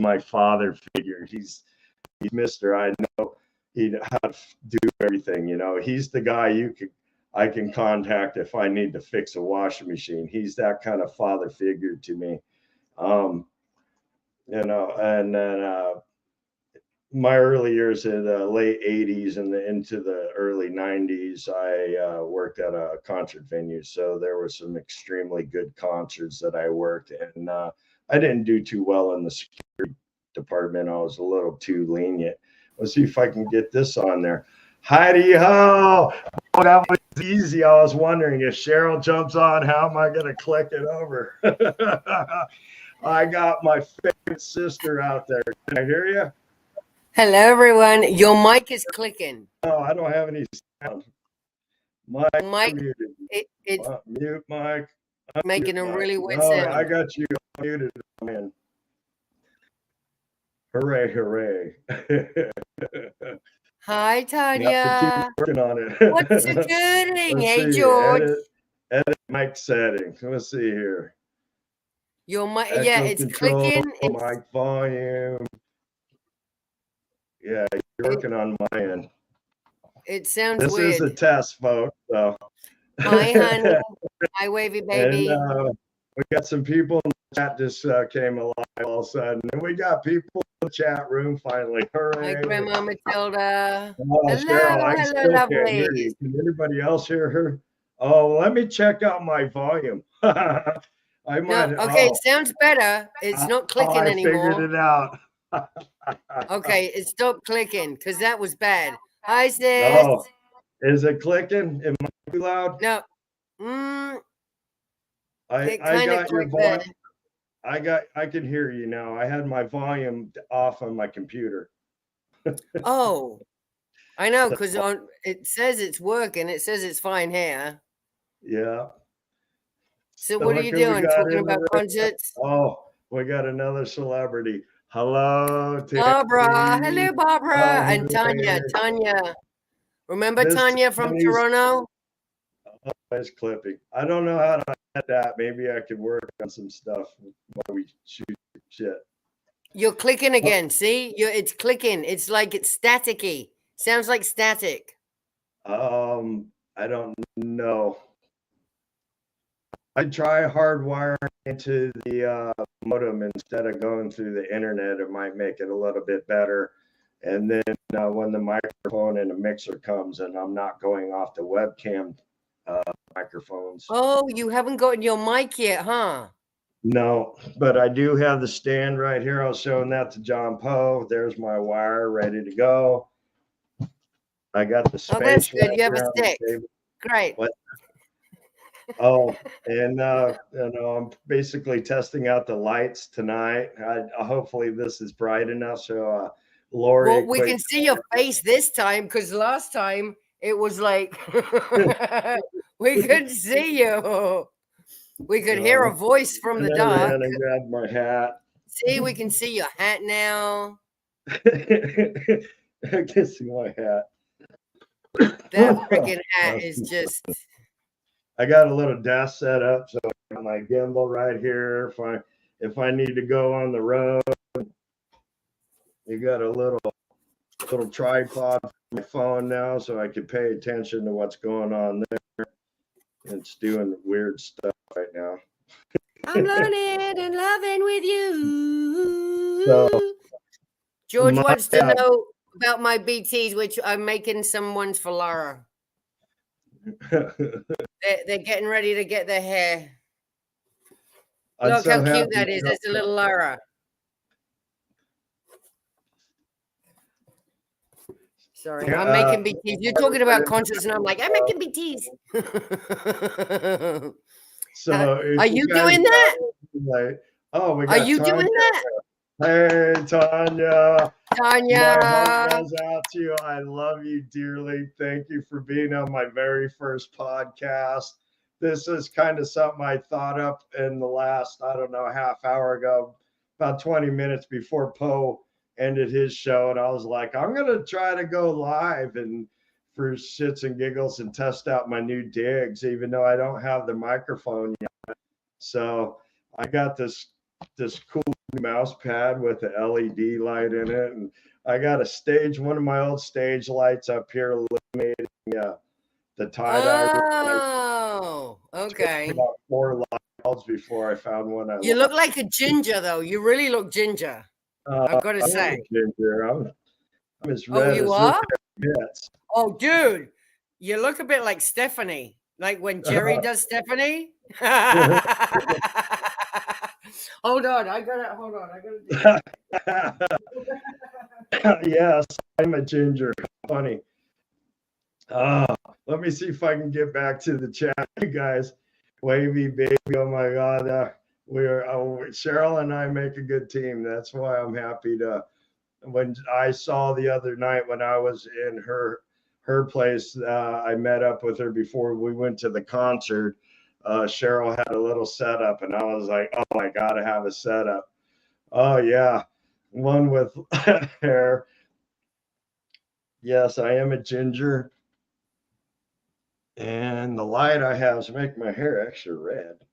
my father figure. He's Mr. I know how to do everything. You know, he's the guy I can contact if I need to fix a washing machine. He's that kind of father figure to me. You know, and then my early years in the late 80s and into the early 90s, I worked at a concert venue. So there were some extremely good concerts that I worked, and I didn't do too well in the security department. I was a little too lenient. Let's see if I can get this on there. Heidi ho! Oh, that was easy. I was wondering if Cheryl jumps on, how am I going to click it over? I got my favorite sister out there. Can I hear you? Hello, everyone. Your mic is clicking. Oh, I don't have any sound. Mic, it's mute mic. making a really weird sound. sound. I got you muted, man. Hooray, hooray. Hi, Tanya. Keep working on it. What's the gooding? Hey, George. Edit mic settings. Let's see here. Your mic, yeah, it's clicking. Mic volume. Yeah, you're working on my end. It sounds this weird. This is a test, folks. So. Hi, honey. Hi, wavy baby. And, we got some people in the chat just came alive all of a sudden. And we got people in the chat room finally. Hooray. Hi, Grandma Matilda. Oh, hello, Cheryl, hello, lovely. Can anybody else hear her? Oh, let me check out my volume. I might. No, okay, it sounds better. It's not clicking anymore. I figured it out. Okay, it stopped clicking because that was bad. Hi, sis. Oh, is it clicking? Am I too loud? No. I got your volume. I can hear you now. I had my volume off on my computer. Oh, I know, because it says it's working. It says it's fine here. Yeah. So what are you doing? Talking about concerts? Oh, we got another celebrity. Hello, Barbara. Hello, Barbara. And Tanya. Tanya. Remember Tanya from Toronto? Oh, it's clipping. I don't know how to get that. Maybe I could work on some stuff while we shoot shit. You're clicking again. See? It's clicking. It's like it's staticky. Sounds like static. I don't know. I try hardwiring into the modem instead of going through the internet. It might make it a little bit better. And then when the microphone and the mixer comes, and I'm not going off the webcam microphones. Oh, you haven't gotten your mic yet, huh? No, but I do have the stand right here. I was showing that to John Poe. There's my wire ready to go. I got the space. Oh, that's good. You have a stick. Great. What? Oh, and I'm basically testing out the lights tonight. Hopefully this is bright enough so Lori. Well, we can see your face this time because last time it was like we couldn't see you. We could hear a voice from the dark. And I grabbed my hat. See, we can see your hat now. I can see my hat. That freaking hat is just. I got a little desk set up, so I got my gimbal right here. If I need to go on the road, you got a little tripod for my phone now, so I can pay attention to what's going on there. It's doing weird stuff right now. I'm learning and loving with you. So, George wants to know about my BTs, which I'm making some ones for Lara. They're getting ready to get their hair. Look how cute that is. That's a little Lara. Sorry, I'm making BTs. You're talking about concerts, and I'm like, I'm making BTs. So, are you doing that? Oh, we got. Are you doing that? Hey, Tanya. Tanya. My heart goes out to you. I love you dearly. Thank you for being on my very first podcast. This is kind of something I thought up in the last, I don't know, half hour ago, about 20 minutes before Poe ended his show. And I was like, I'm going to try to go live and for shits and giggles and test out my new digs, even though I don't have the microphone yet. So I got this cool mouse pad with an LED light in it, and I got one of my old stage lights up here illuminating the tie-dye. Oh, okay. About 4 light bulbs before I found one I You liked. look like a ginger, though. You really look ginger. I've got to say. Ginger. I'm as Oh, red you as are? this gets. Oh, dude, you look a bit like Stephanie, like when Jerry does Stephanie. Hold on, I gotta do that. Yes, I'm a ginger. Funny. Let me see if I can get back to the chat, you guys. Wavy baby, oh my God. Cheryl and I make a good team. That's why I'm happy to. When I saw the other night when I was in her place, I met up with her before we went to the concert. Cheryl had a little setup, and I was like, "Oh, I gotta have a setup." Oh yeah, one with hair. Yes, I am a ginger, and the light I have is making my hair extra red.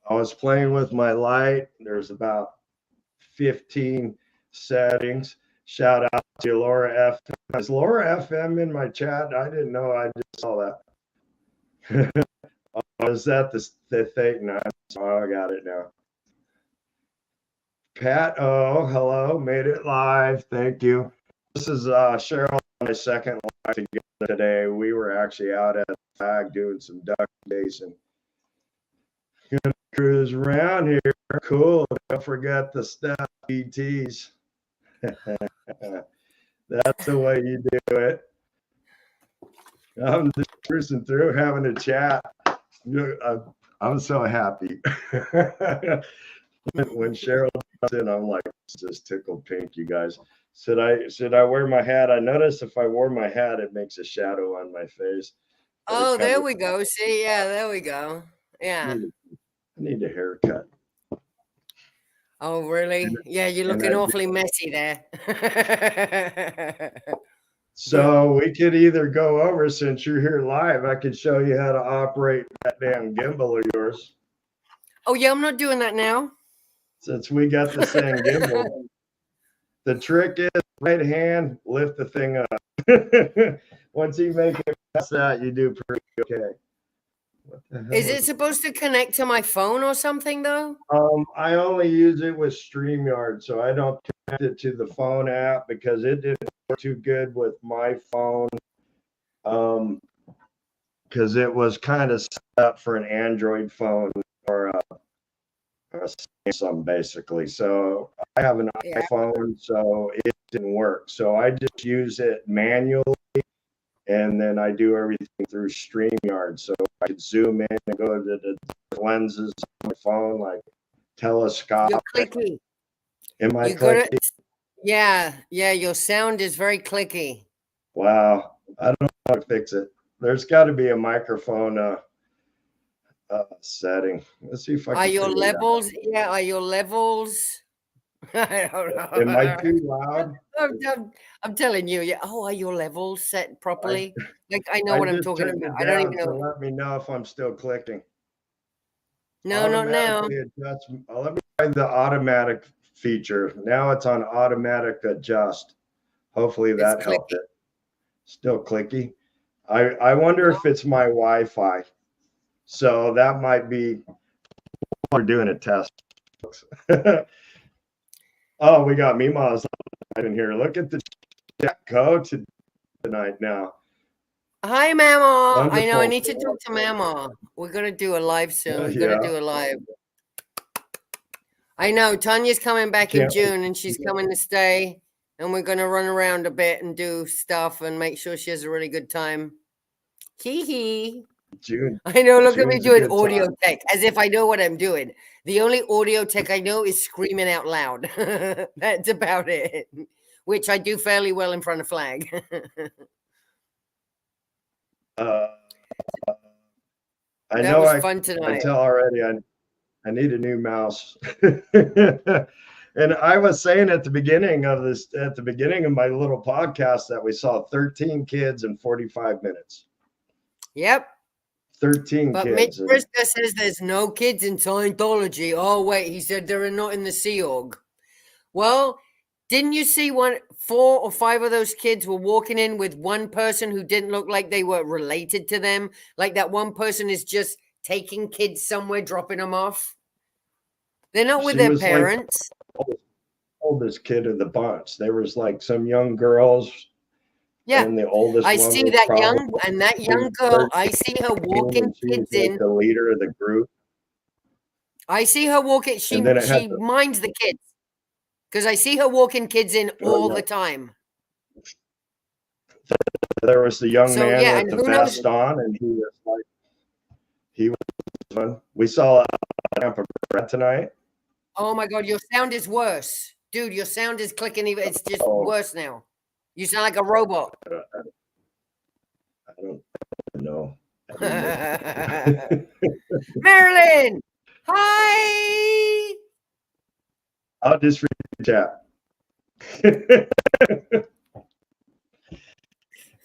I was playing with my light. There's about 15 settings. Shout out to Laura FM. Is Laura FM in my chat? I didn't know. I just saw that. Is that the thing? Oh, I got it now. Pat, oh, hello. Made it live. Thank you. This is Cheryl, my second live together today. We were actually out at the flag doing some duck chasing. Gonna cruise around here. Cool. Don't forget the stuff, ETs. That's the way you do it. I'm just cruising through, having a chat. I'm so happy. When Cheryl comes in, I'm like, just tickled pink, you guys. Should I wear my hat? I noticed if I wore my hat, it makes a shadow on my face. Oh, there we go. See, yeah, there we go. Yeah. I need a haircut. Oh, really? Yeah, you're looking awfully messy there. So we could either go over, since you're here live, I could show you how to operate that damn gimbal of yours. Oh, yeah, I'm not doing that now. Since we got the same gimbal. The trick is right hand, lift the thing up. Once you make it past that, you do pretty okay. Is it supposed to connect to my phone or something, though? I only use it with StreamYard, so I don't connect it to the phone app because it didn't work too good with my phone. Because it was kind of set up for an Android phone or a Samsung, basically. So I have an iPhone, so it didn't work. So I just use it manually, and then I do everything through StreamYard. So I could zoom in and go to the lenses on my phone, like telescopic. You're clicky. Am I clicky? Yeah, your sound is very clicky. Wow. I don't know how to fix it. There's got to be a microphone setting. Let's see if I can. Are your levels? Yeah, are your levels? I don't know. Am I too loud? I'm telling you. Yeah. Oh, are your levels set properly? Like I know what I'm talking about. I don't even know. Let me know if I'm still clicking. No, not now. Let me try the automatic feature. Now it's on automatic adjust. Hopefully that helped it. Still clicky. I wonder if it's my Wi-Fi. So that might be. We're doing a test. Oh, we got Mima's in here. Look at the chat code tonight now. Hi, Mama. Wonderful. I know I need to talk to Mama. We're gonna do a live soon. We're gonna do a live. I know Tanya's coming back in June, and she's coming to stay, and we're gonna run around a bit and do stuff and make sure she has a really good time. Hee hee. June. I know. Look at me doing audio tech as if I know what I'm doing. The only audio tech I know is screaming out loud. That's about it. Which I do fairly well in front of flag. I know I fun tonight. I tell already. I need a new mouse. And I was saying at the beginning of my little podcast that we saw 13 kids in 45 minutes. Yep. 13 But Mitch kids. And Briscoe says there's no kids in Scientology. Oh, wait, he said they're not in the Sea Org. Well, didn't you see 4 or 5 of those kids were walking in with one person who didn't look like they were related to them? Like that one person is just taking kids somewhere, dropping them off. They're not with she their was like parents. the oldest kid of the bunch. There was like some young girls. Yeah, And the oldest I one see was that probably young girl. 13, I see her walking and she was kids like in. the leader of the group. I see her walking. And then it had She minds the kids because I see her walking kids in all the time. There was the young man yeah, with and the who knows? vest on, and he was fun. We saw Grandpa Brad tonight. Oh my God, your sound is worse, dude. Your sound is clicking. It's just worse now. You sound like a robot. I don't know. Marilyn, hi. I'll just read the chat.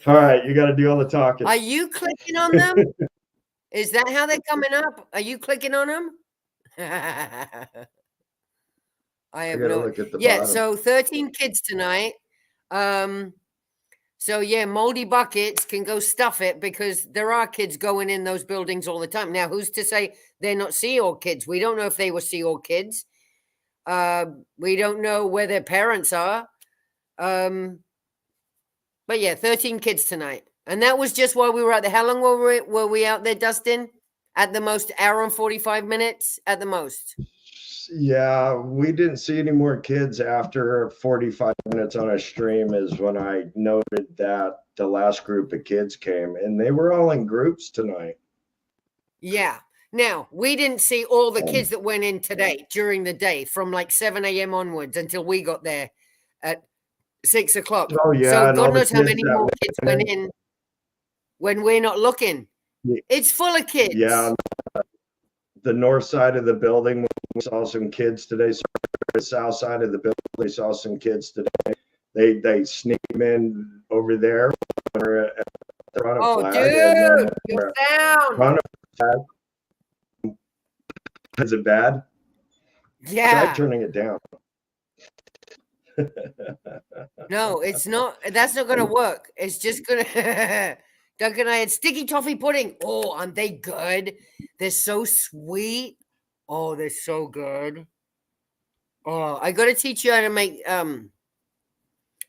All right, you got to do all the talking. Are you clicking on them? Is that how they're coming up? Are you clicking on them? I have no. Look at the yeah, bottom. so 13 kids tonight. So yeah, moldy buckets can go stuff it because there are kids going in those buildings all the time. Now, who's to say they're not Sea Org kids? We don't know if they were Sea Org kids. We don't know where their parents are. But yeah, 13 kids tonight. And that was just while we were out there. How long were we out there, Dustin? At the most, hour and 45 minutes at the most. Yeah, we didn't see any more kids after 45 minutes on a stream is when I noted that the last group of kids came, and they were all in groups tonight. Yeah. Now, we didn't see all the kids that went in today during the day from like 7 a.m. onwards until we got there at 6 o'clock. Oh, yeah. So God knows how many more kids went in when we're not looking. It's full of kids. Yeah. The north side of the building, we saw some kids today. The south side of the building, we saw some kids today. They sneak them in over there. Oh, dude, your sound. Is it bad? Yeah. Try turning it down. No, it's not. That's not going to work. It's just going to. Duncan, I had sticky toffee pudding. Oh, aren't they good? They're so sweet. Oh, they're so good. Oh, I got to teach you how to make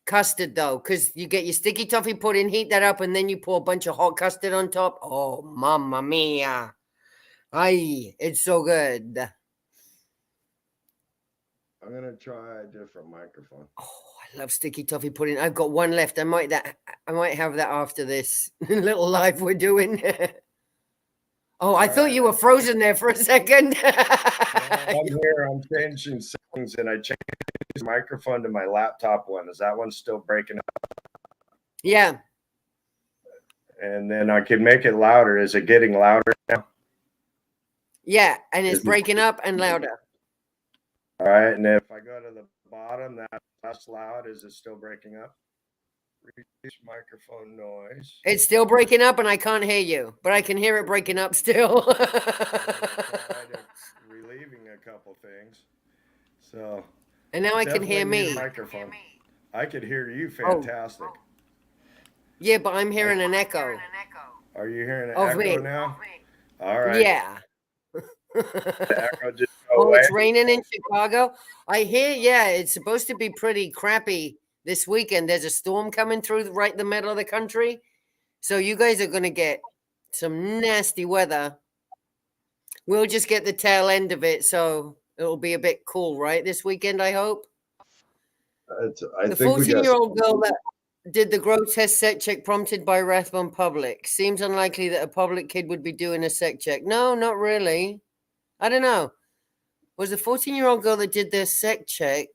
custard, though, because you get your sticky toffee pudding, heat that up, and then you pour a bunch of hot custard on top. Oh, mamma mia. Ay, it's so good. I'm going to try a different microphone. Oh, I love sticky toffee pudding. I've got one left. I might have that after this little live we're doing. Oh, I thought you were frozen there for a second. I'm here. I'm changing settings, and I changed the microphone to my laptop one. Is that one still breaking up? Yeah. And then I can make it louder. Is it getting louder now? Yeah, and it's breaking up and louder. All right, and if I go to the bottom, that's less loud. Is it still breaking up? Reduce microphone noise. It's still breaking up, and I can't hear you, but I can hear it breaking up still. Relieving a couple things. So. And now I can hear me. Microphone. I could hear you fantastic. Oh. Yeah, but I'm hearing an echo. Are you hearing an echo now? All right. Yeah. The echo just it's raining in Chicago. I hear, yeah, it's supposed to be pretty crappy this weekend. There's a storm coming through right the middle of the country. So you guys are going to get some nasty weather. We'll just get the tail end of it. So it'll be a bit cool, right? This weekend, I hope. The 14-year-old girl that did the grotesque sex check prompted by Rathbone Public. Seems unlikely that a public kid would be doing a sex check. No, not really. I don't know. Was the 14-year-old girl that did their sex check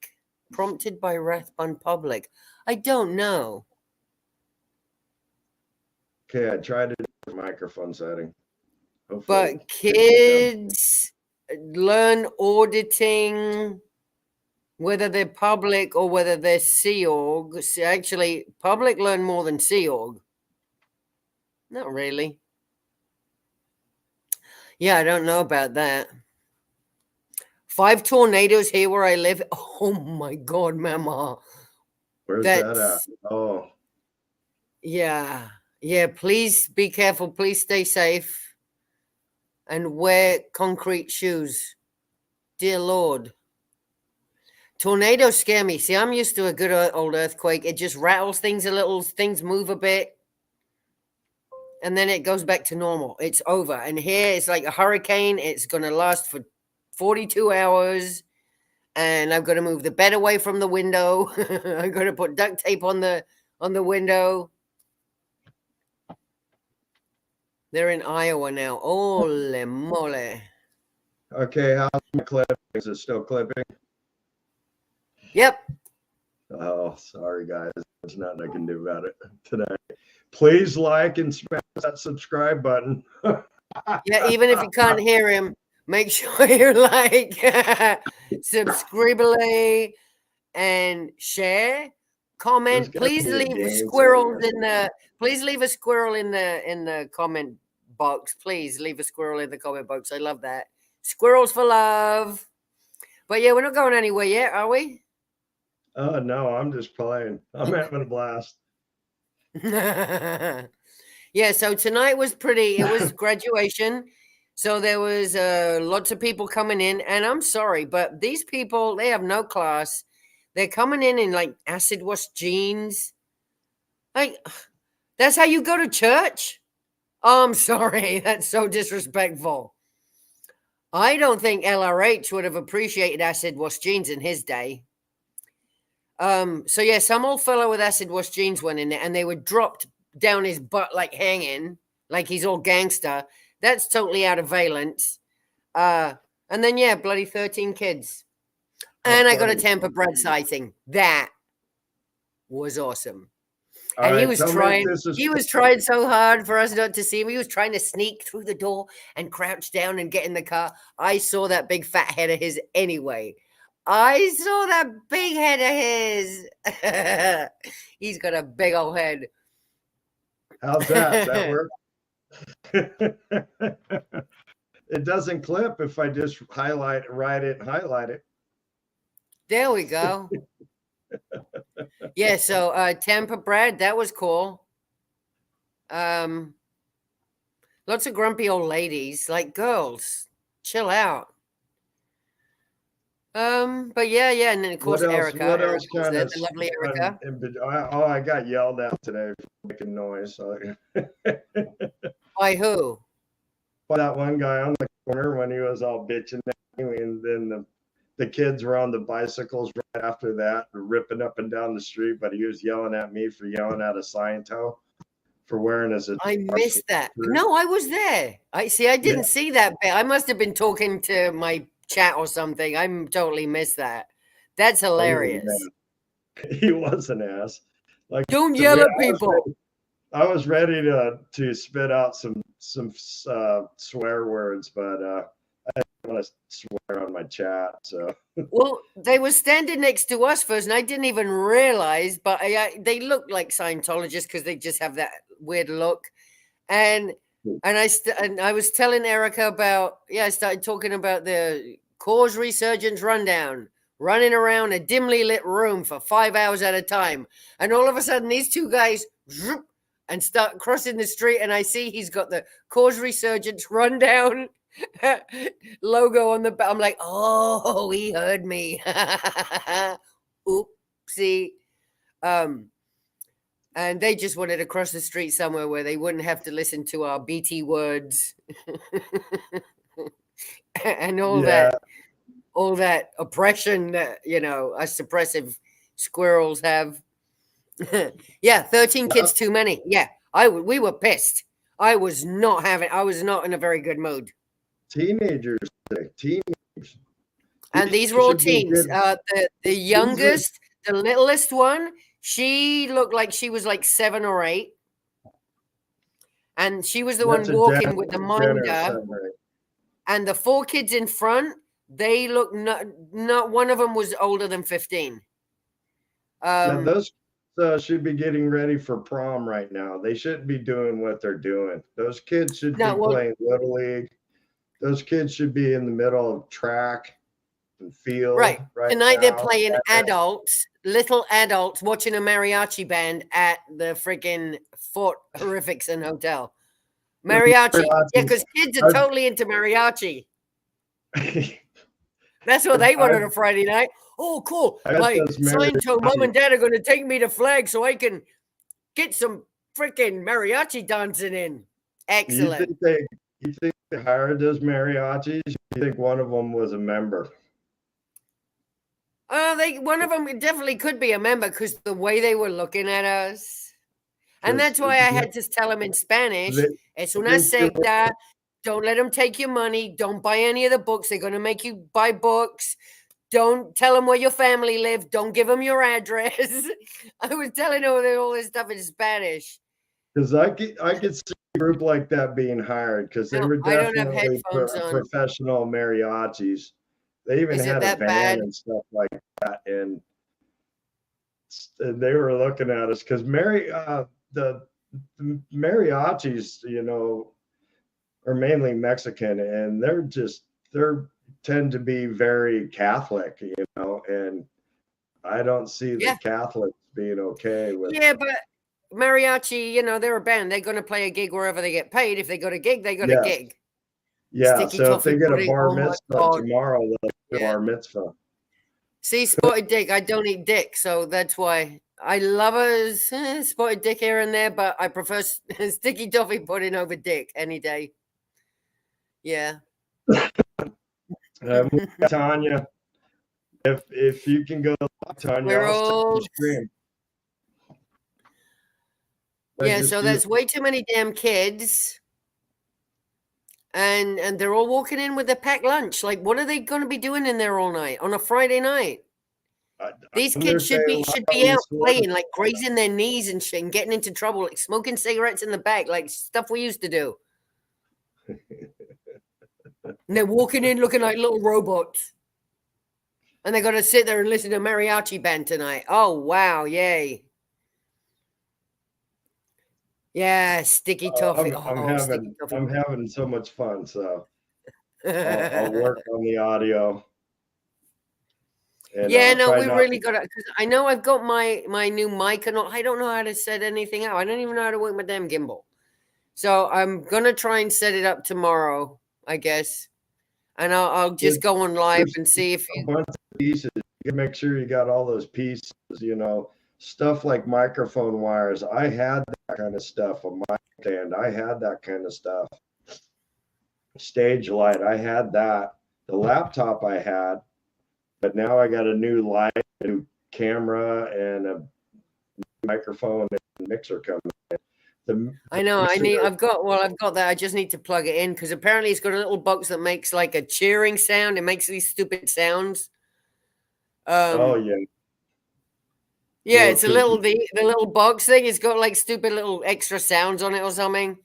prompted by Rathbone Public? I don't know. Okay, I tried a microphone setting. Hopefully but kids learn auditing, whether they're public or whether they're Sea Org. Actually, public learn more than Sea Org. Not really. Yeah, I don't know about that. 5 tornadoes here where I live. Oh my God, Mama. Where's that at? That's, Oh, yeah. Yeah, please be careful. Please stay safe and wear concrete shoes. Dear Lord. Tornadoes scare me. See, I'm used to a good old earthquake. It just rattles things a little, things move a bit, and then it goes back to normal. It's over. And here it's like a hurricane. It's going to last for 42 hours. And I've got to move the bed away from the window. I'm going to put duct tape on the window. They're in Iowa now. Holy moly. okay. How's my clip? Is it still clipping? Yep. Oh, sorry, guys. There's nothing I can do about it today. Please like and smash that subscribe button. Yeah, even if you can't hear him, make sure you like, subscribe, and share. Comment. Please leave squirrels in the. Please leave a squirrel in the comment box. Please leave a squirrel in the comment box. I love that. Squirrels for love. But yeah, we're not going anywhere yet, are we? Oh no, I'm just playing. I'm having a blast. Yeah, so tonight was it was graduation. So there was lots of people coming in, and I'm sorry, but these people, they have no class. They're coming in like acid wash jeans. Like, that's how you go to church? Oh, I'm sorry. That's so disrespectful. I don't think LRH would have appreciated acid wash jeans in his day. So yeah, some old fellow with acid wash jeans went in there and they were dropped down his butt like hanging, like he's all gangster. That's totally out of valence. And then yeah, bloody 13 kids. And I got a Tampa bread sighting. That was awesome. And he was trying so hard for us not to see him. He was trying to sneak through the door and crouch down and get in the car. I saw that big fat head of his anyway. I saw that big head of his. He's got a big old head. How's that? That work? It doesn't clip if I just write it, and highlight it. There we go. Yeah, so Tampa bread, that was cool. Lots of grumpy old ladies, like girls, chill out. But yeah, and then of course Erica. What else kind of the lovely Erica? I got yelled at today for making noise. So. By who? By that one guy on the corner when he was all bitching at me, and then the kids were on the bicycles right after that, ripping up and down the street. But he was yelling at me for yelling at a Sciento for wearing his. I missed that. No, I was there. I didn't see that bit. I must have been talking to my chat or something. I totally missed that. That's hilarious. He was an ass. Like, don't yell at people. I was ready to spit out some swear words, but I didn't want to swear on my chat. So well, they were standing next to us first, and I didn't even realize, but they look like Scientologists because they just have that weird look. And I was telling Erica about, I started talking about the cause resurgence rundown, running around a dimly lit room for 5 hours at a time. And all of a sudden, these two guys and start crossing the street, and I see he's got the cause resurgence rundown logo on the back. I'm like, oh, he heard me. Oopsie. And they just wanted to cross the street somewhere where they wouldn't have to listen to our BT words and all that oppression that, us suppressive squirrels have. Yeah, 13 kids too many. Yeah, we were pissed. I was not in a very good mood. Teenagers. And these were all teens. The youngest, the littlest one, she looked like she was like 7 or 8. And she was the one walking with the minder. And the 4 kids in front, they look not one of them was older than 15. Now those should be getting ready for prom right now. They shouldn't be doing what they're doing. Those kids should be playing Little League. those kids should be in the middle of track and field Right. right Tonight they're now. playing adults, little adults, watching a mariachi band at the freaking Fort Horrificson Hotel. Mariachi. Yeah, because kids are totally into mariachi. That's what they want on a Friday night. Oh, cool. My sign told mom and dad are going to take me to Flag so I can get some freaking mariachi dancing in. Excellent. You think they hired those mariachis? You think one of them was a member? One of them definitely could be a member because the way they were looking at us. And that's why I had to tell them in Spanish, es una secta, don't let them take your money, don't buy any of the books, they're going to make you buy books, don't tell them where your family live, don't give them your address. I was telling them all this stuff in Spanish. Because I could see a group like that being hired because they were definitely professional mariachis. They even had a van and stuff like that, and they were looking at us because the mariachis, you know, are mainly Mexican, and they're tend to be very Catholic, you know, and I don't see the Catholics being okay with. Yeah, but mariachi, you know, they're a band. They're going to play a gig wherever they get paid. If they got a gig, they got a gig. Yeah, Sticky so if they get a bar mitzvah tomorrow, they'll get a bar mitzvah. See, Spotted Dick, I don't eat dick, so that's why I love a spotted dick here and there, but I prefer sticky toffee pudding over dick any day. Yeah. Tanya, if you can go, Tanya, I'll stream. Yeah, so there's way too many damn kids. And they're all walking in with a packed lunch. Like, what are they going to be doing in there all night on a Friday night? These kids should be out playing, like grazing their knees and shit, and getting into trouble, like smoking cigarettes in the back, like stuff we used to do. And they're walking in looking like little robots. And they got to sit there and listen to a mariachi band tonight. Oh, wow. Yay. Yeah, sticky toffee. I'm having so much fun, so I'll work on the audio. And yeah, no, we really got to, because I know I've got my new mic and I don't know how to set anything up. I don't even know how to work my damn gimbal. So I'm going to try and set it up tomorrow, I guess. And I'll just go on live and see if a bunch of pieces. You can make sure you got all those pieces, you know, stuff like microphone wires. I had that kind of stuff. A mic stand, I had that kind of stuff. Stage light, I had that. The laptop I had, but now I got a new light, a new camera, and a microphone and mixer coming in. I know. I've got that. I just need to plug it in because apparently it's got a little box that makes like a cheering sound. It makes these stupid sounds. Oh yeah. Yeah, it's a little the little box thing. It's got like stupid little extra sounds on it or something.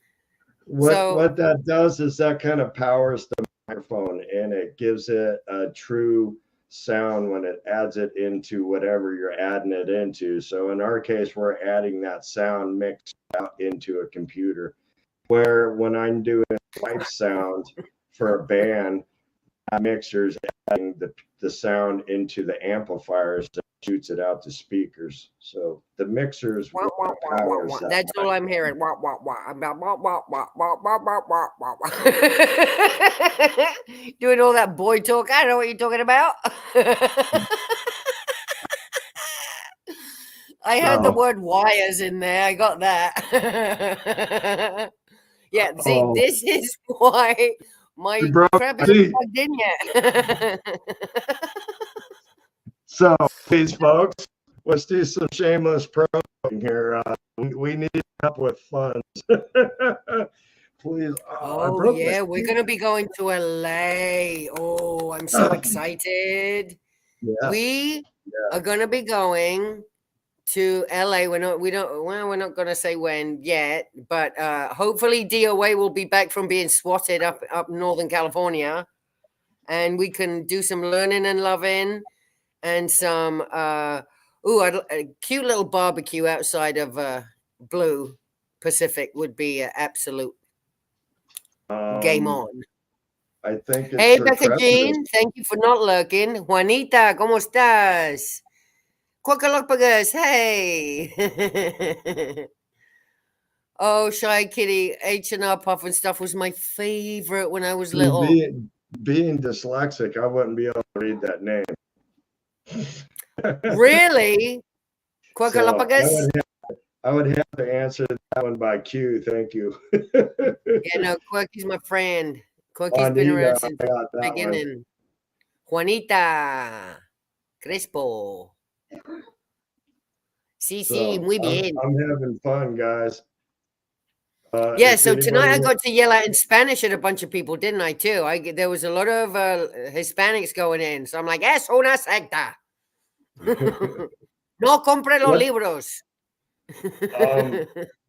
What that does is that kind of powers the microphone and it gives it a true sound when it adds it into whatever you're adding it into. So in our case, we're adding that sound mix out into a computer. Where when I'm doing live sound for a band, that mixer's adding the sound into the amplifiers that shoots it out to speakers. So the mixers powers that. That's all I'm hearing. Doing all that boy talk. I don't know what you're talking about. I heard the word wires in there. I got that. Yeah, see, this is why my crap isn't plugged in yet. So, please, folks, let's do some shameless promoting here. We need help with funds. Please. Oh, yeah, we're going to be going to LA. Oh, I'm so excited. Yeah. We are going to be going to LA. We're not going to say when yet, but hopefully DOA will be back from being swatted up Northern California, and we can do some learning and loving and some a cute little barbecue outside of Blue Pacific would be absolute game on. I think it's Hey, for Becca president. Jean, thank you for not lurking. Juanita, ¿cómo estás? Quackalophagus, hey. Oh, Shy Kitty, H&R Puff and stuff was my favorite when I was See, little. being dyslexic, I wouldn't be able to read that name. Really? So Quackalophagus? I would have to answer that one by Q. Thank you. Yeah, no, Quirky's my friend. Quirky's been Juanita, around since I got the that one. beginning. Juanita Crespo. Sí, sí, So muy bien. I'm having fun, guys. Yeah, If so tonight I anybody, got to yell out in Spanish at a bunch of people, didn't I, too? There was a lot of Hispanics going in. So I'm like, es una secta. No compre los libros.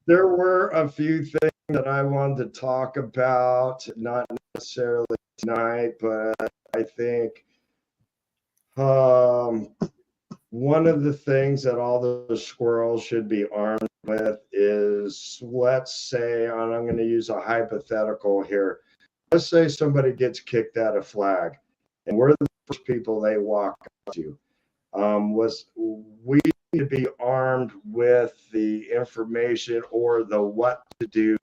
there were a few things that I wanted to talk about, not necessarily tonight, but I think one of the things that all the squirrels should be armed with is, let's say, and I'm going to use a hypothetical here. Let's say somebody gets kicked out of flag, and we're the first people they walk up to. We need to be armed with the information or the what to do.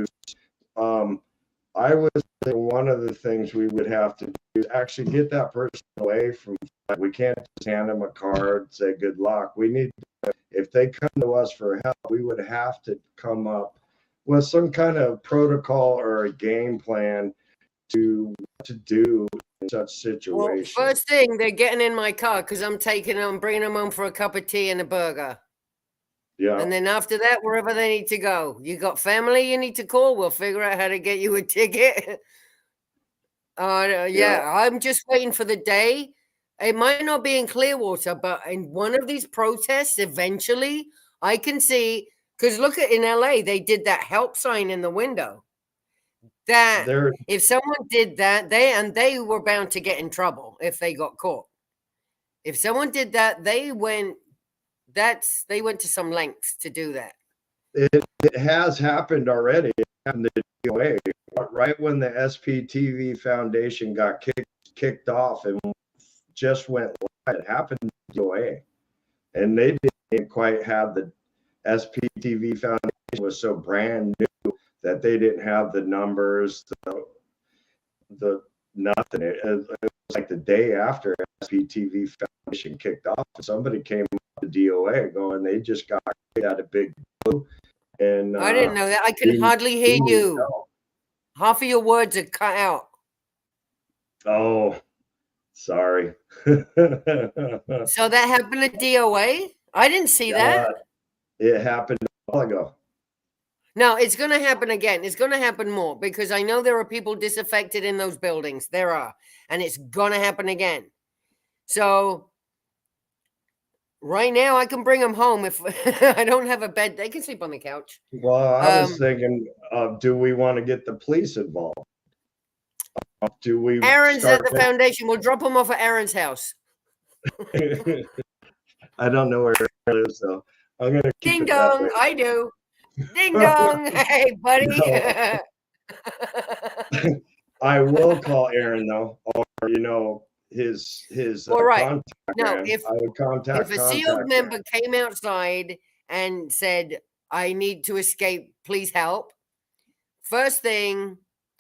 I would say one of the things we would have to do is actually get that person away from flag. We can't just hand them a card, say good luck. We need to, if they come to us for help, we would have to come up with some kind of protocol or a game plan to what to do in such situations. Well, first thing, they're getting in my car because I'm bringing them home for a cup of tea and a burger. Yeah. And then after that, wherever they need to go. You got family you need to call? We'll figure out how to get you a ticket. Yeah, I'm just waiting for the day. It might not be in Clearwater, but in one of these protests, eventually, I can see, because look at in LA, they did that help sign in the window. That if someone did that, they were bound to get in trouble if they got caught. If someone did that, they went to some lengths to do that. It has happened already. It happened to DOA right when the SPTV Foundation got kicked off and just went live. It happened to DOA, and they didn't quite have the SPTV Foundation was so brand new that they didn't have the numbers, the nothing. It was like the day after SPTV Foundation kicked off, somebody came up to DOA going, they just got kicked out of Big Blue. And I didn't know that. I can hardly hear you. Know. Half of your words are cut out. Oh, sorry. So that happened at DOA? I didn't see that. It happened a while ago. No, it's going to happen again. It's going to happen more because I know there are people disaffected in those buildings. There are. And it's going to happen again. So right now I can bring them home if I don't have a bed. They can sleep on the couch. Well, I was thinking, do we want to get the police involved? Do we? Aaron's at the foundation. We'll drop them off at Aaron's house. I don't know where Aaron lives, so I'm going to keep Ding dong. I do. Ding dong. Hey, buddy. No. I will call Aaron though, or his contact. No, if I would contact a sealed member came outside and said, "I need to escape, please help," first thing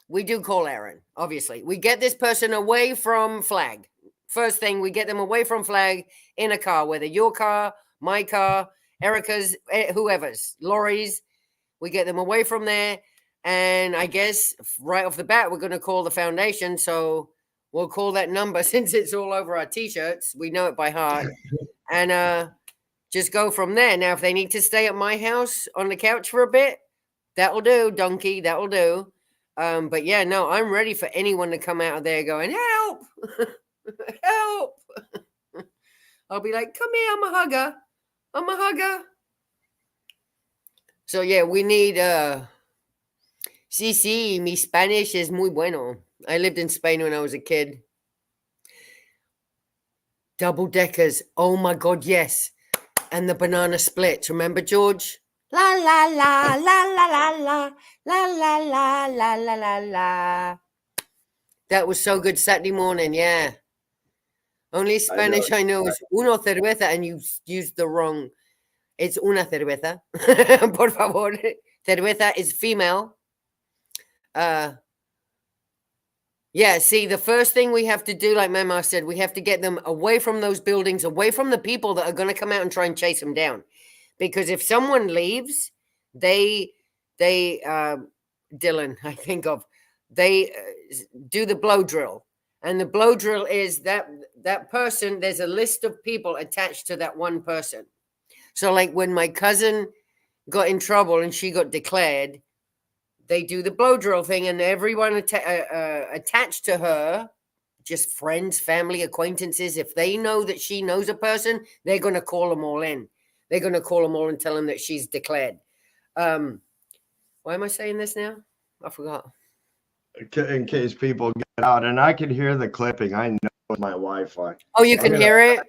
we do call Aaron. Obviously, we get this person away from flag. First thing, we get them away from flag in a car, whether your car, my car, Erica's, whoever's, Laurie's. We get them away from there. And I guess right off the bat, we're going to call the foundation. So we'll call that number since it's all over our T-shirts. We know it by heart. And just go from there. Now, if they need to stay at my house on the couch for a bit, that'll do, donkey. That'll do. But yeah, no, I'm ready for anyone to come out of there going, help, help. I'll be like, come here, I'm a hugger. I'm a hugger. So yeah, we need sí, mi Spanish es muy bueno. I lived in Spain when I was a kid. Double deckers. Oh my God, yes. And the banana splits. Remember, George? La la la la la la la la la la la la la la. That was so good Saturday morning. Yeah. Only I know. Spanish I know is uno cerveza, and you used the wrong. It's una cerveza. Por favor. Cerveza is female. Yeah, see, the first thing we have to do, like Mama said, we have to get them away from those buildings, away from the people that are going to come out and try and chase them down. Because if someone leaves, they, Dylan, I think of, they do the blow drill. And the blow drill is that person, there's a list of people attached to that one person. So, like when my cousin got in trouble and she got declared, they do the blow drill thing, and everyone attached to her, just friends, family, acquaintances, if they know that she knows a person, they're going to call them all in. They're going to call them all and tell them that she's declared. Why am I saying this now? I forgot. In case people get out, and I could hear the clipping. I know my Wi-Fi. Oh, you can hear it?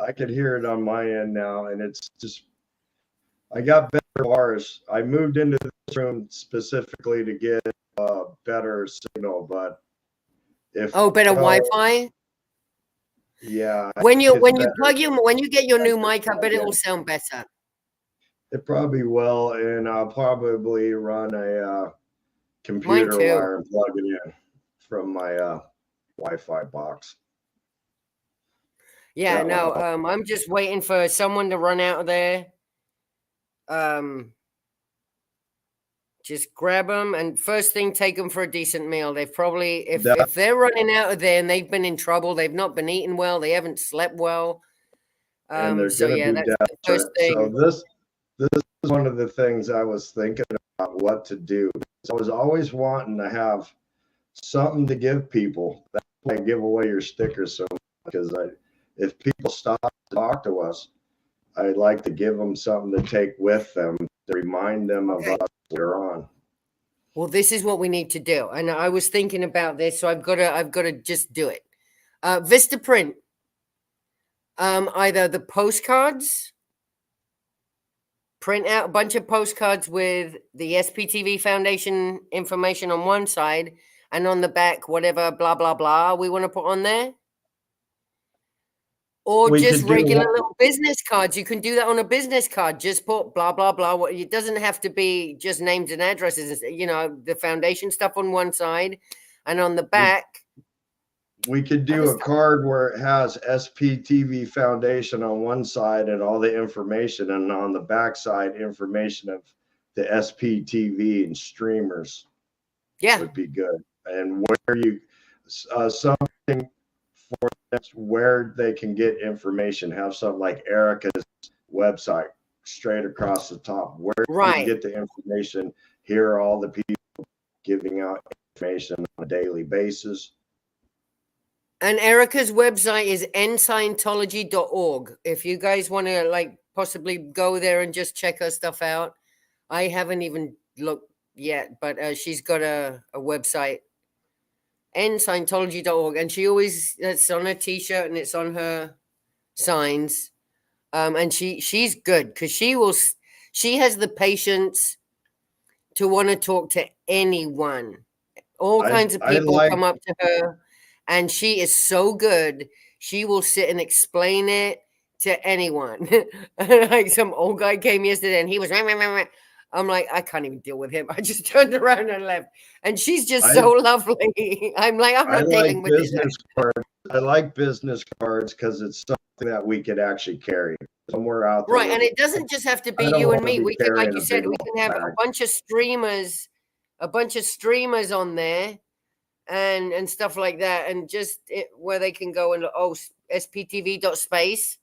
I could hear it on my end now, and it's just, I got better bars. I moved into this room specifically to get a better signal, but if better Wi-Fi. Yeah. When you get your new mic, I bet it will sound better. It probably will, and I'll probably run a computer wire and plug it in from my Wi-Fi box. Yeah, no, I'm just waiting for someone to run out of there. Just grab them, and first thing, take them for a decent meal. They've probably, if they're running out of there and they've been in trouble, they've not been eating well, they haven't slept well. And they're So yeah, that's the first thing. So this is one of the things I was thinking about what to do. I was always wanting to have something to give people. That's why I give away your stickers so much, because if people stop to talk to us, I'd like to give them something to take with them to remind them of us later on. Well, this is what we need to do, and I was thinking about this, so I've got to just do it. Vistaprint, either the postcards, print out a bunch of postcards with the SPTV Foundation information on one side, and on the back, whatever blah blah blah we want to put on there. Or just regular little business cards. You can do that on a business card. Just put blah, blah, blah. It doesn't have to be just names and addresses. You know, the foundation stuff on one side, and on the back. We could do a card where it has SPTV Foundation on one side and all the information, and on the back side, information of the SPTV and streamers. Yeah. Would be good. And where you, something for where they can get information, have something like Erica's website straight across the top, where you can get the information. Here are all the people giving out information on a daily basis. And Erica's website is nscientology.org. If you guys want to like possibly go there and just check her stuff out. I haven't even looked yet, but she's got a website, nscientology.org, and she always, it's on her t-shirt and it's on her signs. And she's good because she has the patience to want to talk to anyone. All kinds of people come up to her, and she is so good. She will sit and explain it to anyone. Like some old guy came yesterday and he was, I'm like, I can't even deal with him. I just turned around and left. And she's just so lovely. I'm like, I'm not dealing with business cards. I like business cards because it's something that we could actually carry somewhere out there. Right. And it doesn't just have to be you and me. We can, like you said, we can have a bunch of streamers on there and stuff like that. And just where they can go and, sptv.space.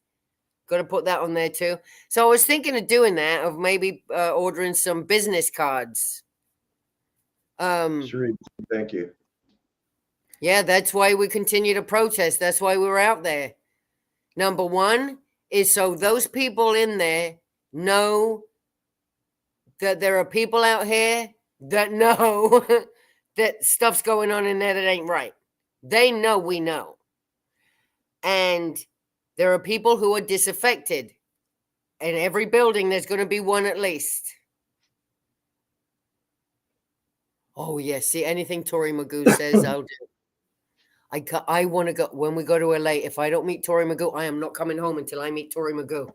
Got to put that on there too. So I was thinking of doing that, of maybe ordering some business cards. Sure, thank you. Yeah, that's why we continue to protest. That's why we were out there. Number one is so those people in there know that there are people out here that know that stuff's going on in there that ain't right. They know we know. And there are people who are disaffected. In every building, there's going to be one at least. Oh, yeah. See, anything Tori Magoo says, I'll do. I want to go when we go to LA. If I don't meet Tori Magoo, I am not coming home until I meet Tori Magoo.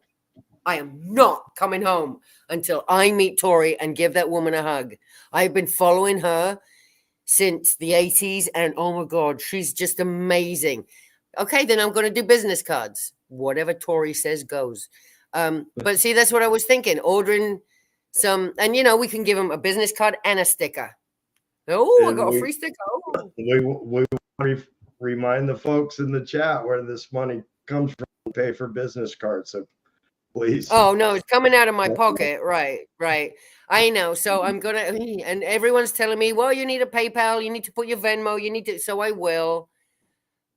I am not coming home until I meet Tori and give that woman a hug. I've been following her since the 80s, and oh my God, she's just amazing. Okay, then I'm going to do business cards. Whatever Tori says goes. But see, that's what I was thinking. Ordering some, and we can give them a business card and a sticker. Oh, I And got a free sticker. Oh. we remind the folks in the chat where this money comes from to pay for business cards. So please. Oh no, it's coming out of my pocket. Right. I know. So I'm gonna, and everyone's telling me, well, you need a PayPal, you need to put your Venmo, you need to. So I will.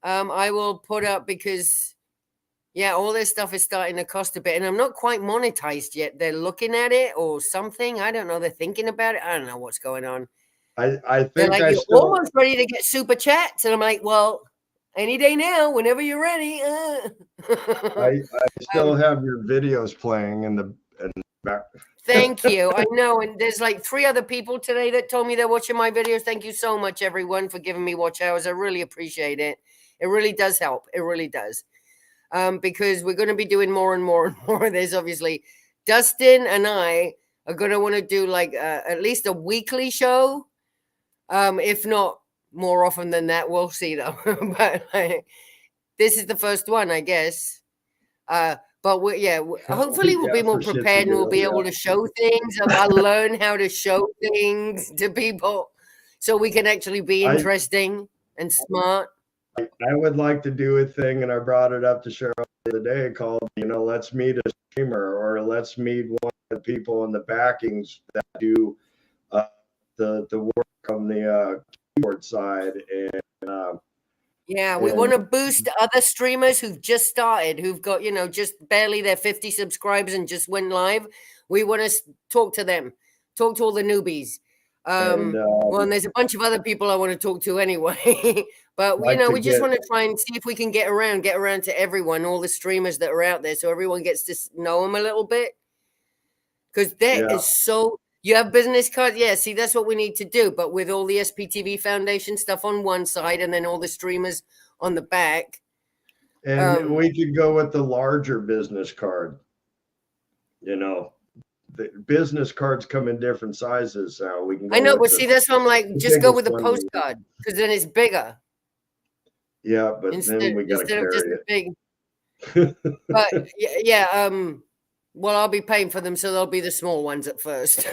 I will put up because, yeah, all this stuff is starting to cost a bit, and I'm not quite monetized yet. They're looking at it or something. I don't know. They're thinking about it. I don't know what's going on. I They're think like, I you're still almost ready to get super chats, and I'm like, well, any day now, whenever you're ready. I still have your videos playing in the back. Thank you. I know. And there's like 3 other people today that told me they're watching my videos. Thank you so much, everyone, for giving me watch hours. I really appreciate it. It really does help. It really does. Because we're going to be doing more and more and more of this, obviously. Dustin and I are going to want to do like at least a weekly show. If not more often than that, we'll see though. But this is the first one, I guess. But hopefully we'll be more prepared and we'll be able to show things. I'll learn how to show things to people so we can actually be interesting and smart. I would like to do a thing, and I brought it up to Cheryl the other day called, let's meet a streamer, or let's meet one of the people in the backings that do the work on the keyboard side. And we want to boost other streamers who've just started, who've got, just barely their 50 subscribers and just went live. We want to talk to them, talk to all the newbies. And there's a bunch of other people I want to talk to anyway. But, we just want to try and see if we can get around to everyone, all the streamers that are out there, so everyone gets to know them a little bit. Because is so... You have business cards? Yeah, see, that's what we need to do. But with all the SPTV Foundation stuff on one side and then all the streamers on the back. And we could go with the larger business card. The business cards come in different sizes. We can. I know, but see, that's why I'm like, just go with the postcard because then it's bigger. Yeah, but then we got to carry it. But yeah. Well, I'll be paying for them, so they'll be the small ones at first.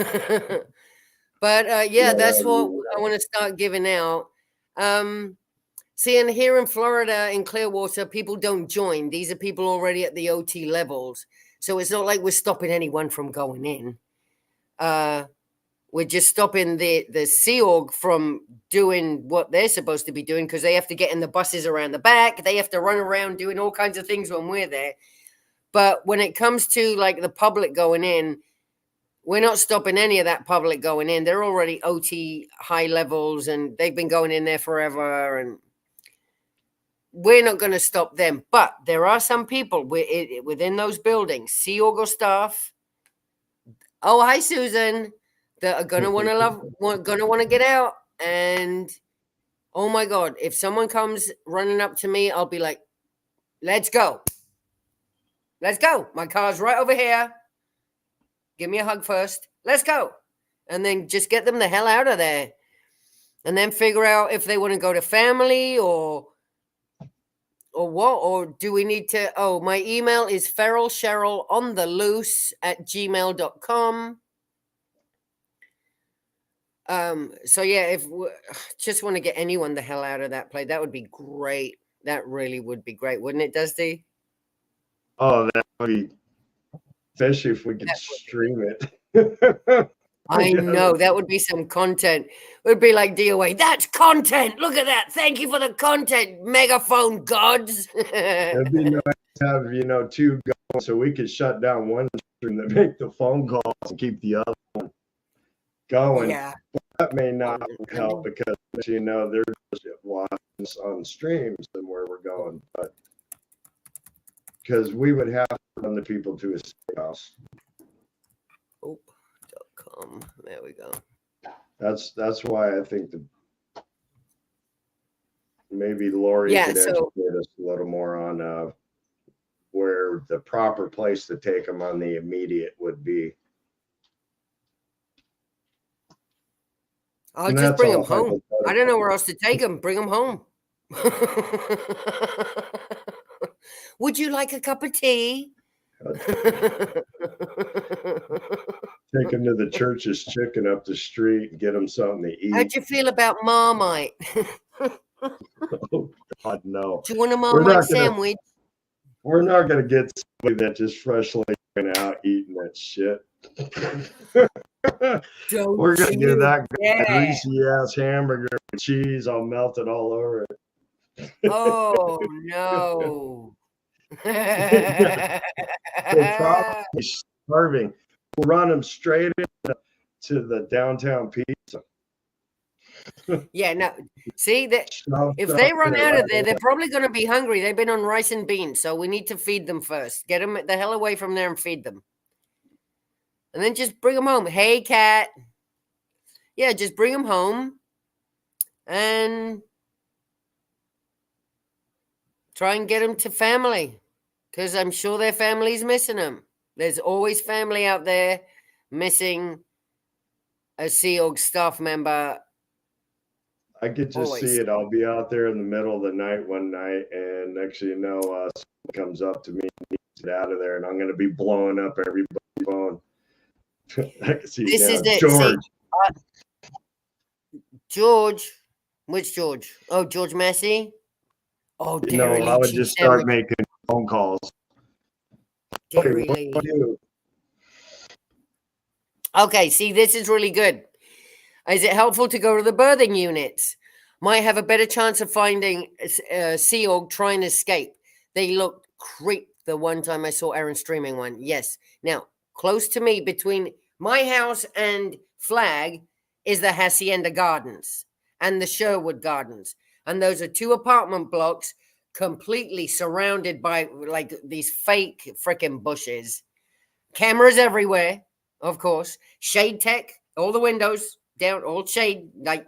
But that's what I want to start giving out. See, and here in Florida, in Clearwater, people don't join. These are people already at the OT levels. So it's not like we're stopping anyone from going in. We're just stopping the Sea Org from doing what they're supposed to be doing because they have to get in the buses around the back. They have to run around doing all kinds of things when we're there. But when it comes to like the public going in, we're not stopping any of that public going in. They're already OT high levels and they've been going in there forever. And we're not going to stop them. But there are some people within those buildings, Sea Org staff. Oh, hi, Susan. That are going to want to get out. And oh my God, if someone comes running up to me, I'll be like, let's go. Let's go. My car's right over here. Give me a hug first. Let's go. And then just get them the hell out of there. And then figure out if they want to go to family or what. Or do we need to... Oh, my email is feralcherylontheloose@gmail.com. So yeah, if we just want to get anyone the hell out of that place, that would be great. That really would be great, wouldn't it, Dusty? Oh, that would be, especially if we could stream it. I know, that would be some content. It would be like DOA, that's content. Look at that. Thank you for the content, megaphone gods. It'd be nice to have, 2 going so we could shut down one stream that make the phone calls and keep the other one going. Yeah. But that may not help because, there's just lots on streams and where we're going. But because we would have to run the people to a safe house. .com. There we go. That's why I think Maybe Lori Yeah, could so educate us a little more on where the proper place to take them on the immediate would be. I'll And just that's bring them all home. I don't hypothetical. know where else to take them. Bring them home. Would you like a cup of tea? Take them to the church's chicken up the street and get them something to How'd eat. you feel about Marmite? Oh God, no. Do you want a We're Marmite not gonna sandwich? we're not gonna get somebody that just freshly went out eating that shit. Don't We're gonna give you that dare. greasy ass hamburger with cheese all melted all over it. Oh, no. They're probably starving. We'll run them straight into the downtown pizza. Yeah, no. See that Shove if stuff they run in it out of right there, away. they're probably going to be hungry. They've been on rice and beans, so we need to feed them first. Get them the hell away from there and feed them, and then just bring them home. Hey, cat. Yeah, just bring them home and try and get them to family, because I'm sure their family's missing them. There's always family out there missing a Sea Org staff member. I could just see Always. it. I'll be out there in the middle of the night one night, and next thing you know, someone comes up to me and needs to get out of there, and I'm going to be blowing up everybody's phone. I can see it This is now. it. See, George. George. Which George? Oh, George Massey. Oh, Dairy I Lee would cheese just start sandwich. making phone calls. Dairy What Lee. do you? Okay, see, this is really good. Is it helpful to go to the birthing units? Might have a better chance of finding Sea Org trying to escape. They looked creep the one time I saw Aaron streaming one. Yes. Now, close to me between my house and Flag is the Hacienda Gardens and the Sherwood Gardens. And those are two apartment blocks completely surrounded by like these fake freaking bushes. Cameras everywhere, of course. Shade tech, all the windows down, all shade. Like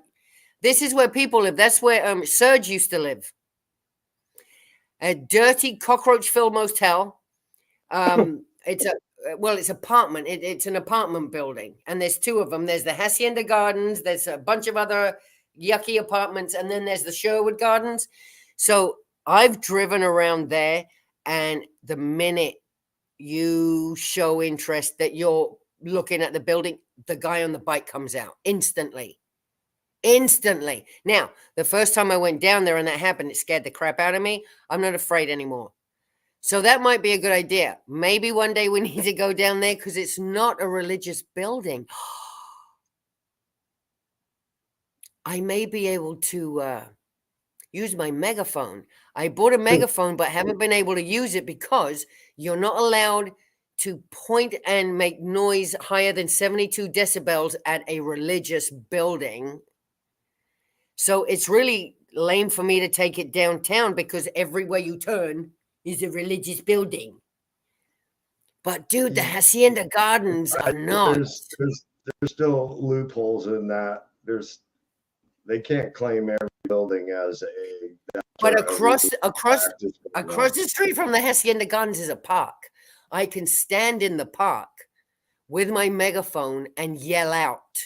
this is where people live. That's where Serge used to live. A dirty cockroach-filled motel. It's apartment. It's an apartment building, and there's two of them. There's the Hacienda Gardens. There's a bunch of other yucky apartments, and then there's the Sherwood Gardens. So I've driven around there, and the minute you show interest that you're looking at the building, the guy on the bike comes out instantly. Instantly. Now, the first time I went down there and that happened, it scared the crap out of me. I'm not afraid anymore. So that might be a good idea. Maybe one day we need to go down there because it's not a religious building. I may be able to use my megaphone. I bought a megaphone, but haven't been able to use it because you're not allowed to point and make noise higher than 72 decibels at a religious building. So it's really lame for me to take it downtown because everywhere you turn is a religious building. But dude, the Hacienda Gardens are not. There's still loopholes in that. They can't claim every building as But a across practice. the street from the Hacienda Gardens is a park. I can stand in the park with my megaphone and yell out,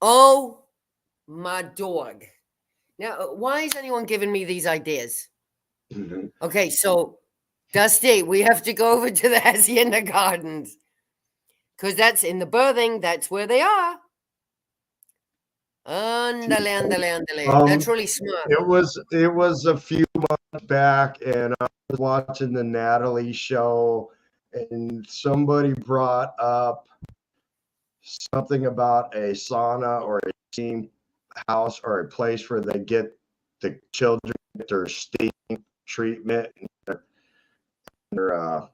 "Oh, my dog." Now, why is anyone giving me these ideas? Mhm. Okay, so Dusty, we have to go over to the Hacienda Gardens because that's in the birthing. That's where they are. Andale, andale, andale. That's really smart. It was a few months back, and I was watching the Natalie show, and somebody brought up something about a sauna or a steam house or a place where they get the children get their steam treatment and their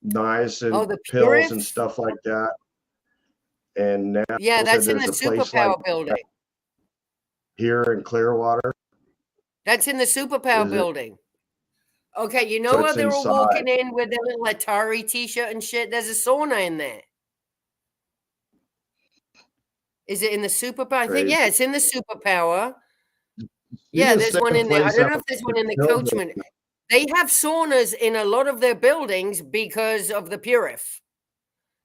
nice and Oh, the pills and Purifs? stuff like that. And now Yeah, said that's in there's the a place like Superpower building. here in Clearwater. That's in the Superpower Is it? building. Okay, you So know it's how they were inside. walking in with their little Atari t-shirt and shit? There's a sauna in there. Is it in the Superpower? I think, Crazy. yeah, it's in the Superpower. Yeah, there's one in there. I don't know if there's one in the Coachman. They have saunas in a lot of their buildings because of the Purif.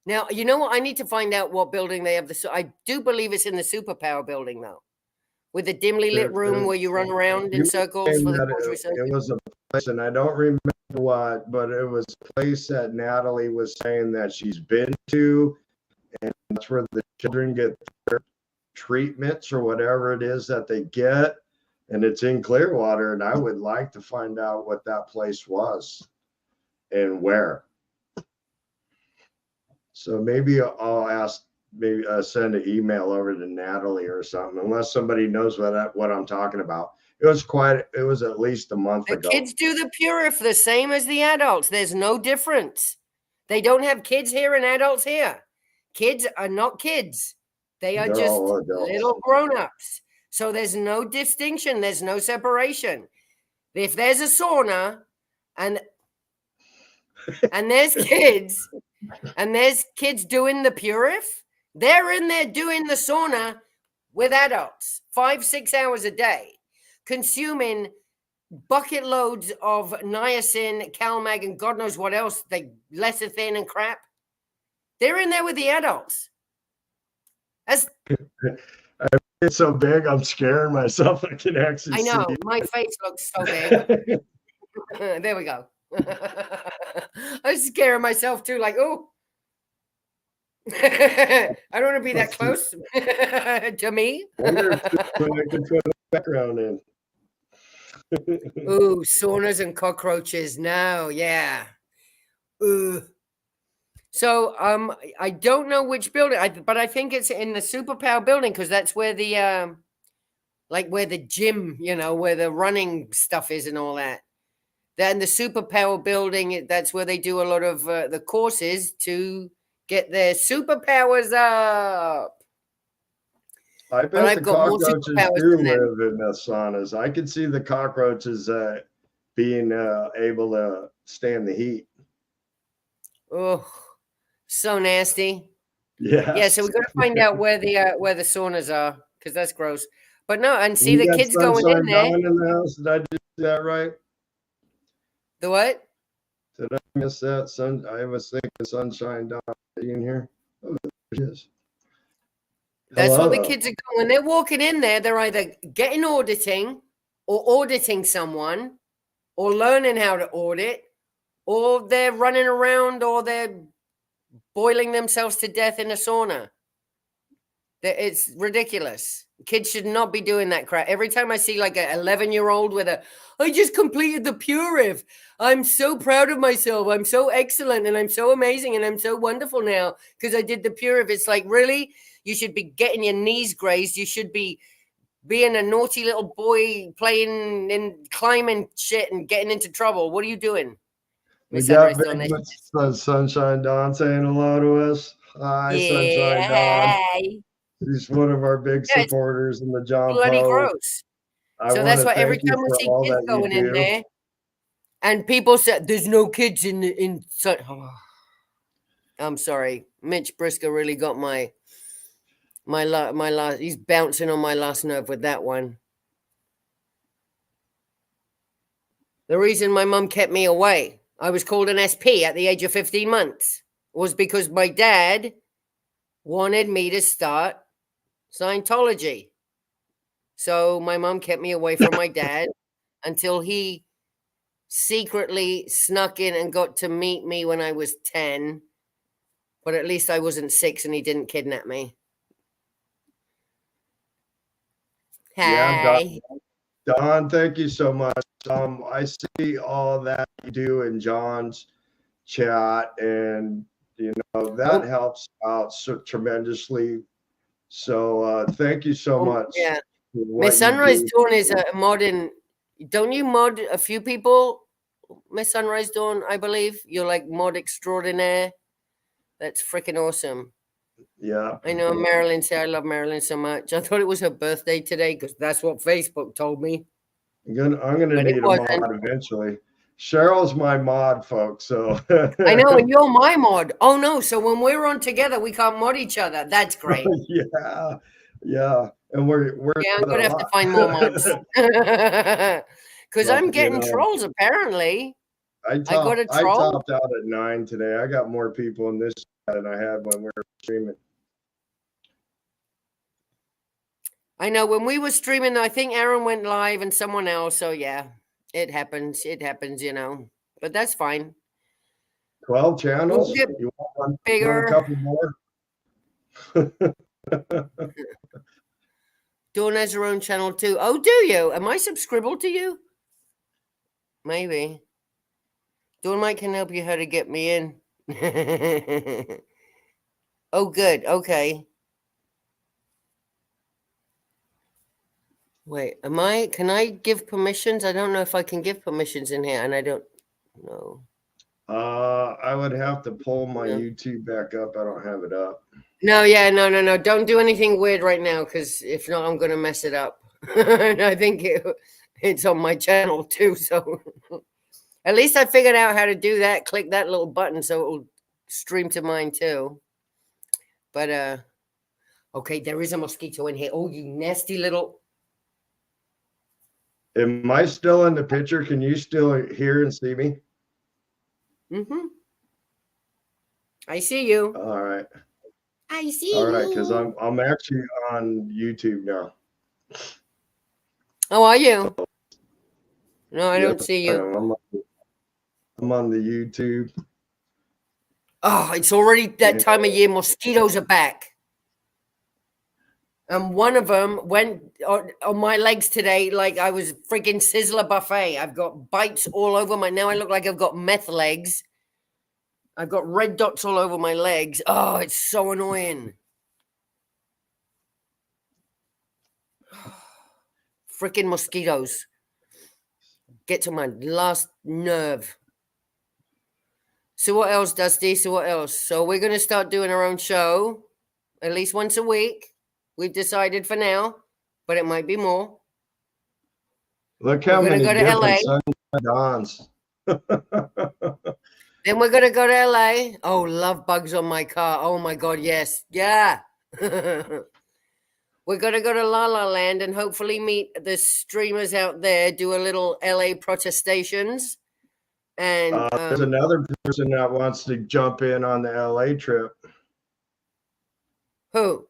Now, you know what? I need to find out what building they have. I do believe it's in the Superpower building, though, with the dimly lit room where you run around in circles for the grocery circuit. It was a place, and I don't remember what, but it was a place that Natalie was saying that she's been to, and that's where the children get their treatments or whatever it is that they get, and it's in Clearwater. And I would like to find out what that place was and where. So maybe I'll ask, maybe send an email over to Natalie or something, unless somebody knows what I'm talking about. It was at least a month ago. The kids do the Purif the same as the adults. There's no difference. They don't have kids here and adults here. Kids are not kids. They're just little grown-ups. So there's no distinction. There's no separation. If there's a sauna and there's kids and there's kids doing the Purif, they're in there doing the sauna with adults 5-6 hours a day, consuming bucket loads of niacin, CalMag, and God knows what else, they lecithin and crap. They're in there with the adults. It's so big, I'm scaring myself. I can actually see. I know, my face looks so big. There we go. I was scaring myself too, like, oh. I don't want to be that close to me. I can put a background in. Ooh, saunas and cockroaches. No, yeah. Ooh. So I don't know which building, but I think it's in the Superpower building, because that's where the where the gym, where the running stuff is and all that. Then the Superpower building, that's where they do a lot of the courses to get their superpowers up. I bet the cockroaches do live in the saunas. I could see the cockroaches being able to stand the heat. Oh, so nasty. Yeah. Yeah, so we've got to find out where the saunas are, because that's gross. But no, and see the kids going in there. In the house. Did I do that right? The what? Did I miss that? I was thinking Sunshine Dawn in here. Oh, there it is. That's what the kids are doing. When they're walking in there, they're either getting auditing or auditing someone or learning how to audit, or they're running around, or they're boiling themselves to death in a sauna. It's ridiculous. Kids should not be doing that crap. Every time I see like an 11-year-old with I just completed the Purif. I'm so proud of myself. I'm so excellent, and I'm so amazing, and I'm so wonderful now because I did the Purif. It's like, really? You should be getting your knees grazed. You should be being a naughty little boy playing and climbing shit and getting into trouble. What are you doing? We got Sunshine Dawn saying hello to us. Hi, yeah, Sunshine Dawn. He's one of our big supporters in the John bloody gross. So that's why every time we see kids going in there, and people said there's no kids in. Oh, I'm sorry, Mitch Briscoe really got my last. He's bouncing on my last nerve with that one. The reason my mum kept me away, I was called an SP at the age of 15 months, was because my dad wanted me to start Scientology. So my mom kept me away from my dad until he secretly snuck in and got to meet me when I was 10. But at least I wasn't 6 and he didn't kidnap me. Hi. Yeah, Don, thank you so much. I see all that you do in John's chat, and that helps out so tremendously. So thank you so much. Yeah. Miss Sunrise Dawn is a modern. Don't you mod a few people, Miss Sunrise Dawn? I believe you're like mod extraordinaire. That's freaking awesome. Yeah. I know Marilyn said I love Marilyn so much. I thought it was her birthday today because that's what Facebook told me. I'm gonna need a mod eventually. Cheryl's my mod, folks. So I know, and you're my mod. Oh no! So when we're on together, we can't mod each other. That's great. Yeah. and we're Yeah, I'm not gonna a have to lot. find more mods. Because I'm But you getting know, trolls apparently. I I got a troll. topped out at 9 today. I got more people in this than I had when we were streaming. I know when we were streaming, I think Aaron went live and someone else. So yeah, it happens. It happens, you know. But that's fine. 12 We'll channels? get You want a bigger. couple more? Dawn has her own channel too. Oh, do you? Am I subscribed to you? Maybe. Dawn might can help you how to get me in. Oh, good. Okay. Wait, can I give permissions? I don't know if I can give permissions in here, and I don't know. I would have to pull my No. YouTube back up. I don't have it up. No, yeah, no. Don't do anything weird right now, because if not, I'm gonna mess it up. And I think it's on my channel too, so at least I figured out how to do that. Click that little button so it will stream to mine too. But okay, there is a mosquito in here. Oh, you nasty little. Am I still in the picture? Can you still hear and see me? Mm-hmm. I see you. All right. I see All right, because you. I'm actually on YouTube now. Oh, are you? No, I Yes, don't see I you. am. I'm on the YouTube. Oh, it's already that time of year. Mosquitoes are back. And one of them went on my legs today like I was freaking Sizzler buffet. I've got bites all over my. Now I look like I've got meth legs. I've got red dots all over my legs. Oh, it's so annoying. Freaking mosquitoes. Get to my last nerve. So what else, Dusty? So what else? So we're going to start doing our own show at least once a week. We've decided for now, but it might be more. Look We're how going to many go to different LA. Sunshine Dawns. Then we're going to go to LA. Oh, love bugs on my car. Oh my God, yes. Yeah. We're going to go to La La Land and hopefully meet the streamers out there, do a little LA protestations. And There's another person that wants to jump in on the LA trip. who?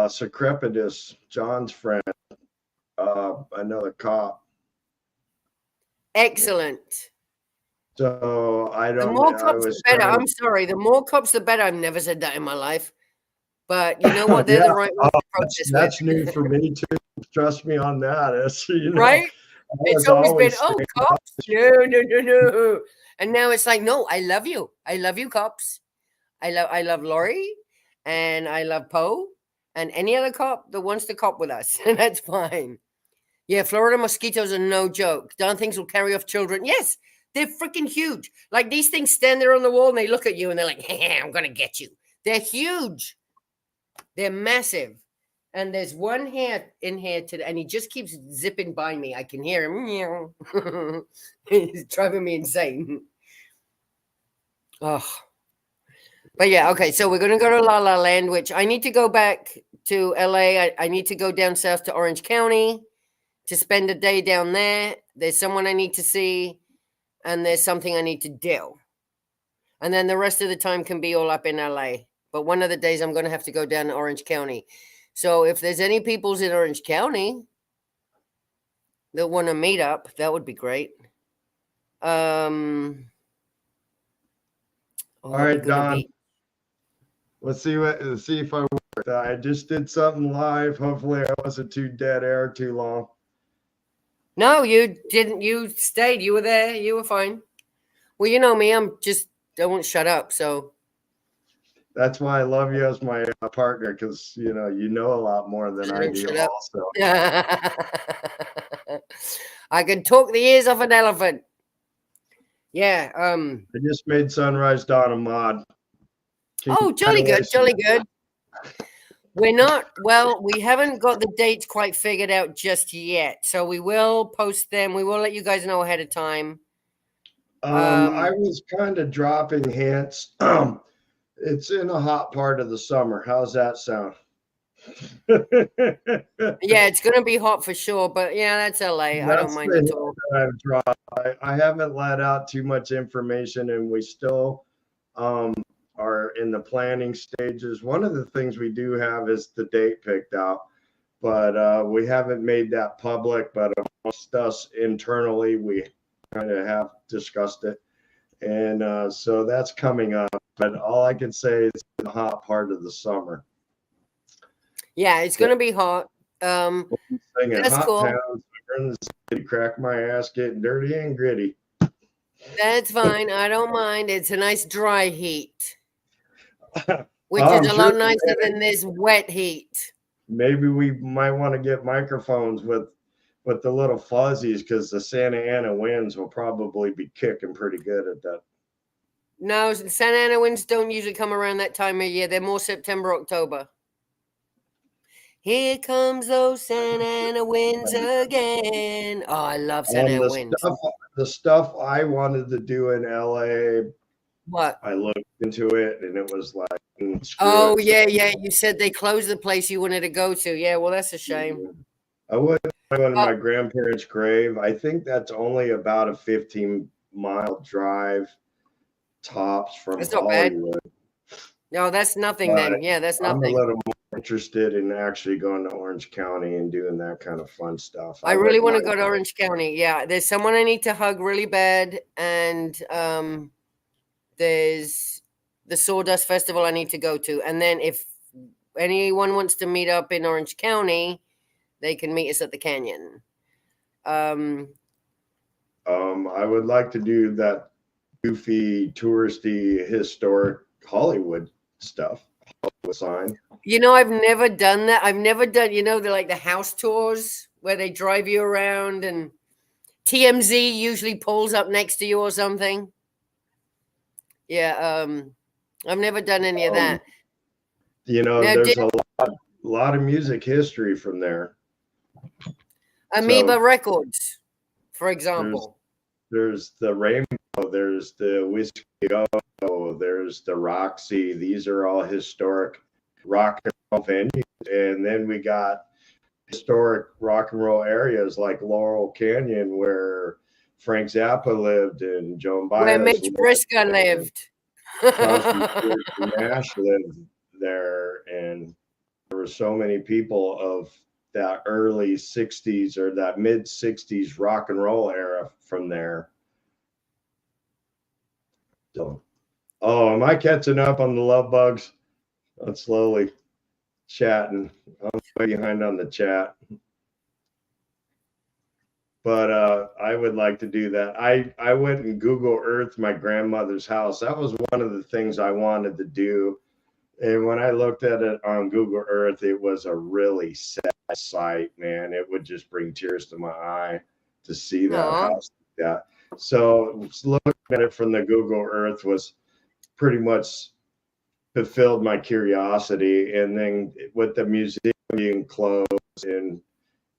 Secrepidus, John's friend. Another cop. Excellent. So I The don't. more I cops, the was better. trying. I'm sorry. The more cops, the better. I've never said that in my life. But you know what? They're Yeah, the right ones to protest that's with. new for me too. Trust me on that. It's, Right? I It's was always been, always oh, cops. No. And now it's like, no, I love you. I love you, cops. I love Lori and I love Poe and any other cop that wants to cop with us. And that's fine. Yeah, Florida mosquitoes are no joke. Darn things will carry off children. Yes, they're freaking huge. Like these things stand there on the wall and they look at you and they're like, hey, I'm going to get you. They're huge. They're massive. And there's one hair in here today, and he just keeps zipping by me. I can hear him. He's driving me insane. Oh. But yeah, okay. So we're going to go to La La Land, which I need to go back to LA. I need to go down south to Orange County to spend a day down there. There's someone I need to see, and there's something I need to do. And then the rest of the time can be all up in LA. But one of the days I'm going to have to go down to Orange County. So if there's any peoples in Orange County that want to meet up, that would be great. All right, Don. Let's see if I work. I just did something live. Hopefully, I wasn't too dead air too long. No, you didn't. You stayed. You were there. You were fine. Well, you know me. I won't shut up. So that's why I love you as my partner, because you know a lot more than I do. Also, I can talk the ears off an elephant. Yeah. I just made Sunrise Dawn a mod. Oh, jolly good, jolly good. We haven't got the dates quite figured out just yet. So we will post them. We will let you guys know ahead of time. I was kind of dropping hints. It's in a hot part of the summer. How's that sound? Yeah, it's gonna be hot for sure, but yeah, that's LA. I don't That's mind the at hint all. that I've dropped. I haven't let out too much information, and we still um, are in the planning stages. One of the things we do have is the date picked out, but we haven't made that public. But amongst us internally, we kind of have discussed it, and so that's coming up. But all I can say is the hot part of the summer. Yeah, it's So gonna be hot. Um, singing that's hot cool. towns, in the city, crack my ass, getting dirty and gritty. That's fine. I don't mind. It's a nice dry heat, which is I'm a sure lot nicer than this wet heat. maybe we might want to get microphones with the little fuzzies because the Santa Ana winds will probably be kicking pretty good at that. No, Santa Ana winds don't usually come around that time of year. They're more September, October. Here comes those Santa Ana winds again. Oh, I love Santa Ana The winds. stuff I wanted to do in LA, What? I looked into it and it was like screw Oh, it. yeah, yeah. You said they closed the place you wanted to go to. Yeah, well, that's a shame. I would go to Uh, my grandparents' grave. I think that's only about a 15-mile drive tops from that's not bad. Hollywood. No, that's nothing But then. Yeah, that's I'm a nothing. little more interested in actually going to Orange County and doing that kind of fun stuff. I I really wouldn't want to mind. go to Orange County. Yeah, there's someone I need to hug really bad, and there's the Sawdust Festival I need to go to. And then if anyone wants to meet up in Orange County, they can meet us at the canyon. I would like to do that goofy, touristy, historic Hollywood stuff. Hollywood sign. You know, I've never done that. I've never done, they're like the house tours where they drive you around and TMZ usually pulls up next to you or something. Yeah, I've never done any of Um, that. Now, there's a lot of music history from there. Amoeba So Records, for there's example. there's the Rainbow, there's the Whiskey Go, there's the Roxy. These are all historic rock and roll venues. And then we got historic rock and roll areas like Laurel Canyon where Frank Zappa lived and Joan Where Baez Mitch lived Briscoe and lived. Crosby, Stills, and Nash lived there. And there were so many people of that early 60s or that mid 60s rock and roll era from there. So, oh, am I catching up on the love bugs? I'm slowly chatting. I'm way behind on the chat. But I would like to do that. I went and Google Earth my grandmother's house. That was one of the things I wanted to do. And when I looked at it on Google Earth, it was a really sad sight, man. It would just bring tears to my eye to see that Aw. house like that. So looking at it from the Google Earth was pretty much fulfilled my curiosity. And then with the museum being closed and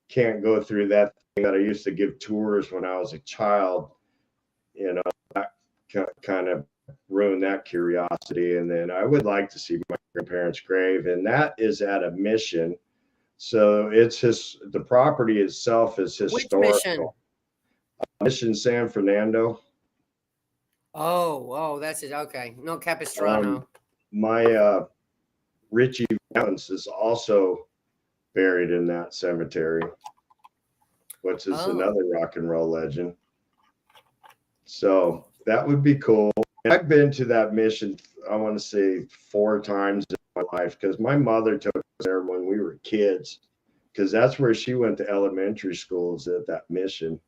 can't go through that thing that I used to give tours when I was a child, that kind of ruined that curiosity. And then I would like to see my grandparents' grave, and that is at a Mission. So the property itself is Which mission? historical. Mission San Fernando. Oh, that's it. Okay. No Um, Capistrano. my Richie Valens is also buried in that cemetery, which is another rock and roll legend. So that would be cool. And I've been to that Mission, I want to say 4 times in my life because my mother took us there when we were kids because that's where she went to elementary schools at that Mission.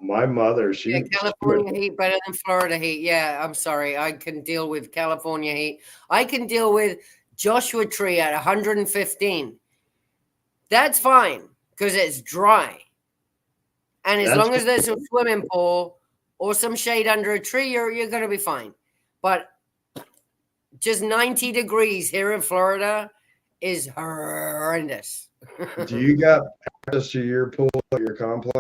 My mother, California heat better than Florida heat. Yeah, I'm sorry. I can deal with California heat. I can deal with Joshua Tree at 115. That's fine because it's dry. And as long as there's a swimming pool or some shade under a tree, you're going to be fine. But just 90 degrees here in Florida is horrendous. Do you got access to your pool at your complex?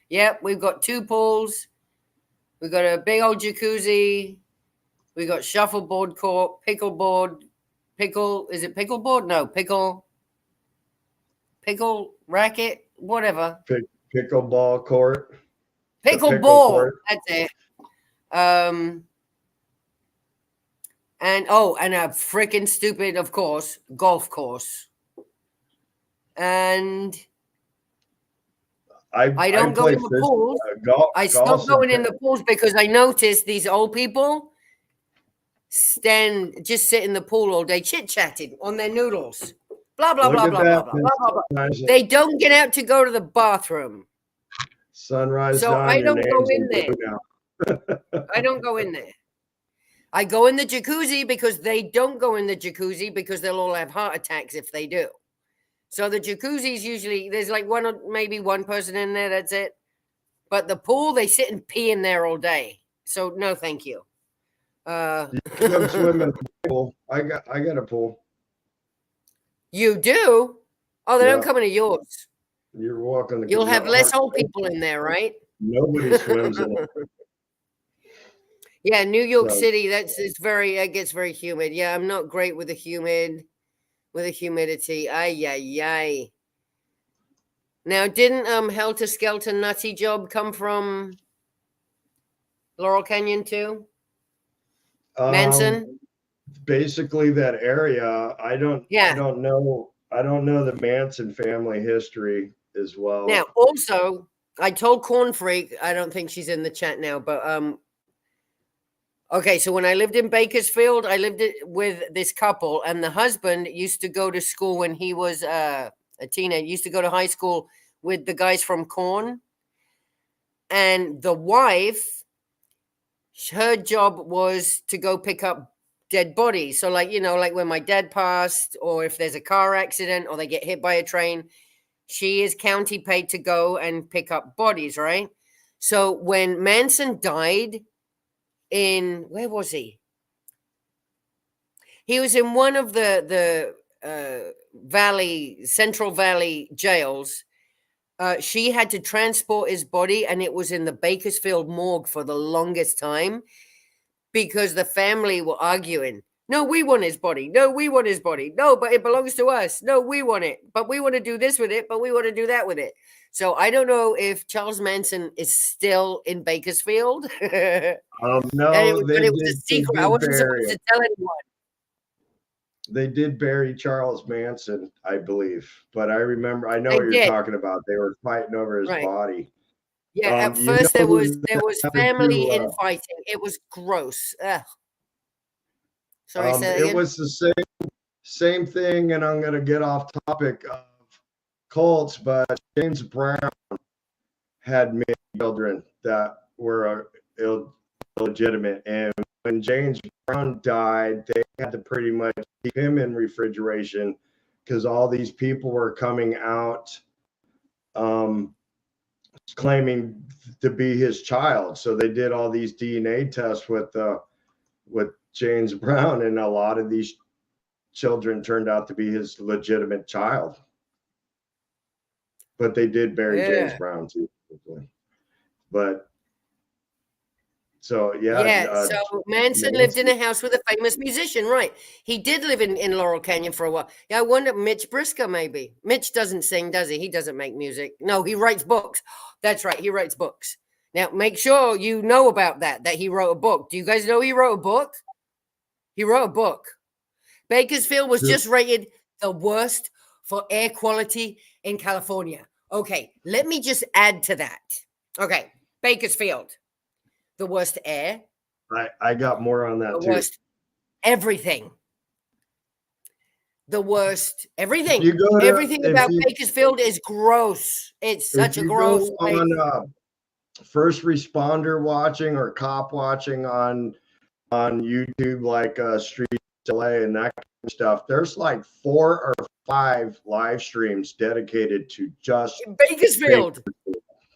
Yep, we've got 2 pools. We've got a big old jacuzzi. We got shuffleboard court, pickleboard, pickle. Is it pickleboard? No, pickle racket, whatever. Pickleball court. The pickle Pickleball. court. That's it. And a freaking stupid, of course, golf course. And I don't go in the pools. I stopped going in the pools because I noticed these old people just sit in the pool all day chit-chatting on their noodles. Blah, blah, blah, blah, blah, blah, blah, blah. They don't get out to go to the bathroom. Sunrise. So I don't go in there. I don't go in there. I go in the jacuzzi because they don't go in the jacuzzi because they'll all have heart attacks if they do. So the jacuzzi's usually, there's like one or maybe one person in there, that's it. But the pool, they sit and pee in there all day. So no, thank you. You go swim in the pool. I got a pool. You do? Oh, they don't come into yours. You're walking the. You'll have less old people in there, right? Nobody swims in it. Yeah, New York City, it gets very humid. Yeah, I'm not great with the humidity. Ay. Now, didn't Helter Skelter Nutty Job come from Laurel Canyon too? Manson? Basically that area. I don't know the Manson family history as well. Now, also, I told Corn Freak, I don't think she's in the chat now, but okay, so when I lived in Bakersfield, I lived with this couple, and the husband used to go to school when he was a teenager, used to go to high school with the guys from Korn. And the wife, her job was to go pick up dead bodies. So like when my dad passed, or if there's a car accident or they get hit by a train, she is county paid to go and pick up bodies, right? So when Manson died, where was he? He was in one of the Central Valley jails. She had to transport his body, and it was in the Bakersfield morgue for the longest time because the family were arguing. No, we want his body. No, we want his body. No, but it belongs to us. No, we want it. But we want to do this with it, but we want to do that with it. So I don't know if Charles Manson is still in Bakersfield. No, but it was a secret. I wasn't supposed to tell anyone. They did bury Charles Manson, I believe. But I know what you're talking about. They were fighting over his body. Yeah, at first there was family infighting. It was gross. Ugh. Sorry, it was the same thing, and I'm going to get off topic of cults, but James Brown had many children that were illegitimate, and when James Brown died, they had to pretty much keep him in refrigeration because all these people were coming out claiming to be his child. So they did all these DNA tests with James Brown, and a lot of these children turned out to be his legitimate child. But they did bury James Brown too. But so so Manson lived in a house with a famous musician, right? He did live in Laurel Canyon for a while. Yeah, I wonder, Mitch Brisker maybe. Mitch doesn't sing, does he? He doesn't make music. No, he writes books. That's right, he writes books. Now, make sure you know about that he wrote a book. Do you guys know he wrote a book? He wrote a book. Bakersfield was just rated the worst for air quality in California. Okay, let me just add to that. Okay, Bakersfield, the worst air. I got more on that too. Worst everything. The worst everything. Everything about Bakersfield is gross. It's such a gross place. On first responder watching or cop watching on YouTube, like Street LA and that kind of stuff, there's like 4 or 5 live streams dedicated to just Bakersfield.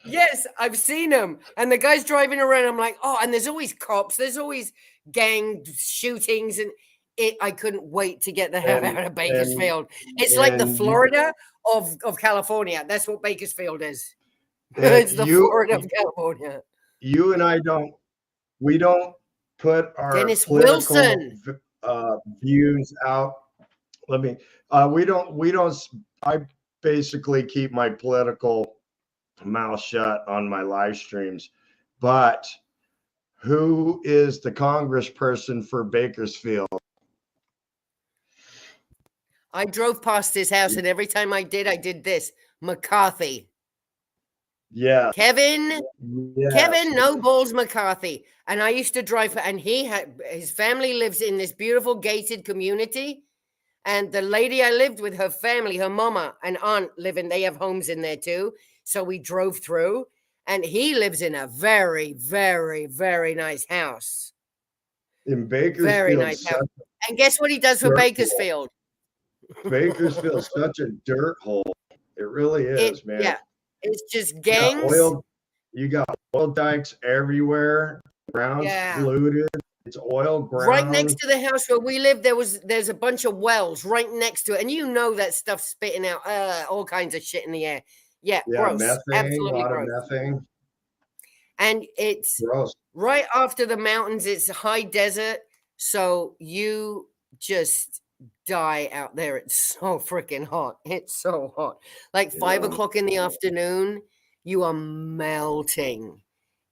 Yes, I've seen them. And the guy's driving around. I'm like, oh, and there's always cops. There's always gang shootings. And I couldn't wait to get the hell out of Bakersfield. It's like the Florida of California. That's what Bakersfield is. It's the Florida of California. You and I we don't put our Dennis political Wilson views out let me. We don't. I basically keep my political mouth shut on my live streams. But who is the congressperson for Bakersfield? I drove past his house, and every time I did this. McCarthy. Yeah. Kevin Yes. No balls McCarthy. And I used to drive, and his family lives in this beautiful gated community. And the lady I lived with, her family, her mama and aunt they have homes in there too. So we drove through, and he lives in a very, very, very nice house. In Bakersfield. Very nice house. And guess what he does for Bakersfield? Bakersfield's such a dirt hole. It really is, man. Yeah. It's just gangs. You got oil dikes everywhere. Ground's polluted. It's oil ground. Right next to the house where we live, there's a bunch of wells right next to it, and you know that stuff's spitting out all kinds of shit in the air. Yeah, gross. Methane, absolutely a lot gross. of methane. And it's gross. Right after the mountains. It's high desert, so you just die out there. It's so freaking hot. It's so hot. Like 5 o'clock in the afternoon, you are melting.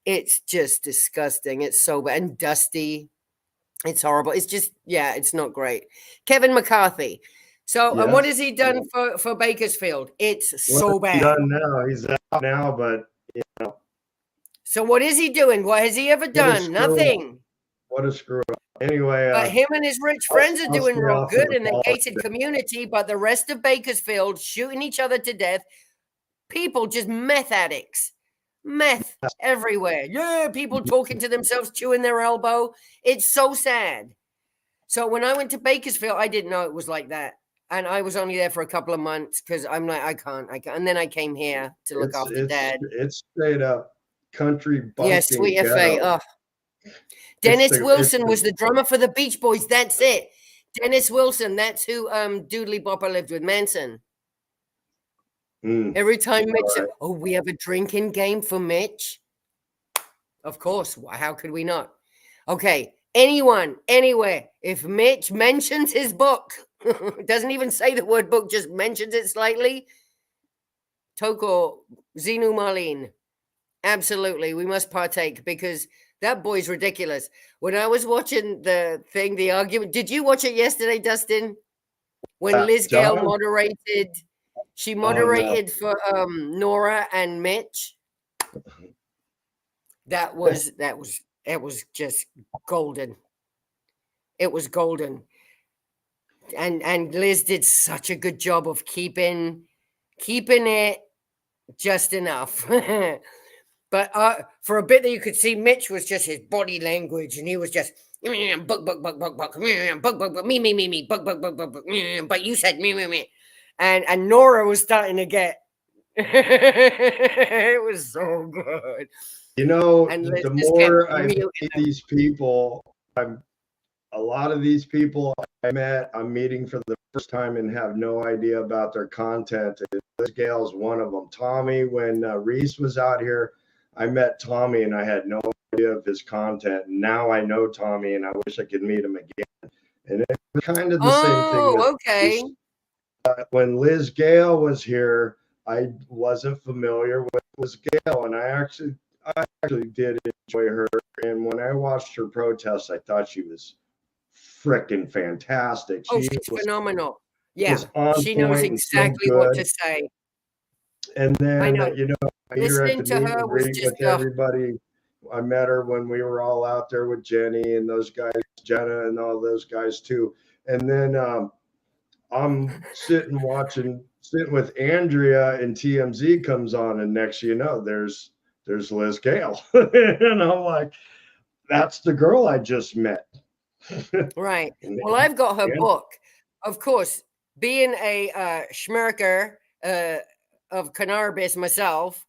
It's just disgusting. It's so bad and dusty. It's horrible. It's just, it's not great. Kevin McCarthy. So, and what has he done for Bakersfield? It's so bad. He's done now. He's out now, but So what is he doing? What has he ever done? Nothing. What a screw up. Anyway. But him and his rich friends are doing real good in the gated community, but the rest of Bakersfield shooting each other to death. People just meth addicts. Meth everywhere. Yeah, people talking to themselves, chewing their elbow. It's so sad. So when I went to Bakersfield, I didn't know it was like that. And I was only there for a couple of months because I'm like, I can't. And then I came here to look after Dad. It's straight up country bumping. Yeah, sweet FA. Oh. Dennis Wilson was the drummer for the Beach Boys. That's it. Dennis Wilson. That's who Doodly Bopper lived with, Manson. Every time Mitch said, we have a drinking game for Mitch. Of course. How could we not? Okay. Anyone, anywhere, if Mitch mentions his book, doesn't even say the word book, just mentions it slightly. Toko, Zinu Marlene. Absolutely. We must partake because that boy's ridiculous. When I was watching the argument, did you watch it yesterday, Dustin? When Liz Gale moderated. She moderated for Nora and Mitch. It was just golden. It was golden. And Liz did such a good job of keeping it just enough. But for a bit that you could see, Mitch was just his body language, and he was just buck, me, buck, but you said me. And Nora was starting to get it was so good. You know, the more I meet these people, a lot of these people I'm meeting for the first time and have no idea about their content. Liz Gale's one of them. Tommy, when Reese was out here, I met Tommy and I had no idea of his content. Now I know Tommy and I wish I could meet him again. And it was kind of the same thing. Oh, okay. When Liz Gale was here, I wasn't familiar with Liz Gale, and I actually did enjoy her. And when I watched her protest, I thought she was freaking fantastic. She's phenomenal. Yeah, she knows exactly what to say. And then, I listening to her was just everybody. I met her when we were all out there with Jenny and those guys, Jenna and all those guys too. And then I'm sitting with Andrea, and TMZ comes on, and next you know, there's Liz Gale. And I'm like, that's the girl I just met. Right. Well, I've got her book. Of course, being a schmirker of cannabis myself,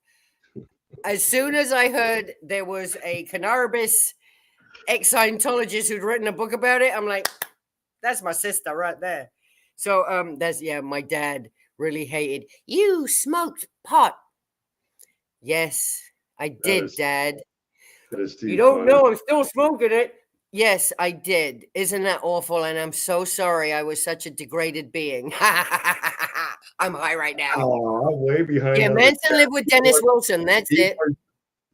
as soon as I heard there was a cannabis ex-Scientologist who'd written a book about it, I'm like, that's my sister right there. So my dad really hated, you smoked pot. Yes, I did, Dad. You don't know I'm still smoking it. Yes, I did. Isn't that awful? And I'm so sorry. I was such a degraded being. I'm high right now. Oh, I'm way behind. Yeah, on the Manson chat. lived with Dennis Wilson. That's Eat it. more,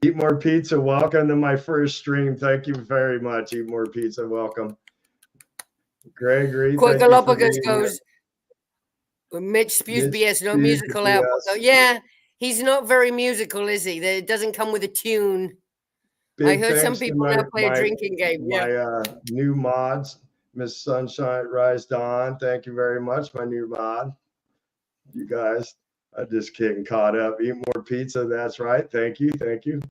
eat more pizza. Welcome to my first stream. Thank you very much. Eat more pizza. Welcome. Gregory, Quick thank you for Galapagos being here. goes, Mitch spews Mitch BS, no spews musical BS. output. Oh, yeah, he's not very musical, is he? It doesn't come with a tune. Big I heard some thanks to people now play a drinking game. Yeah. my new mods, Miss Sunshine Rise Dawn. Thank you very much, my new mod. You guys, I'm just getting caught up. Eat more pizza. That's right. Thank you. Thank you.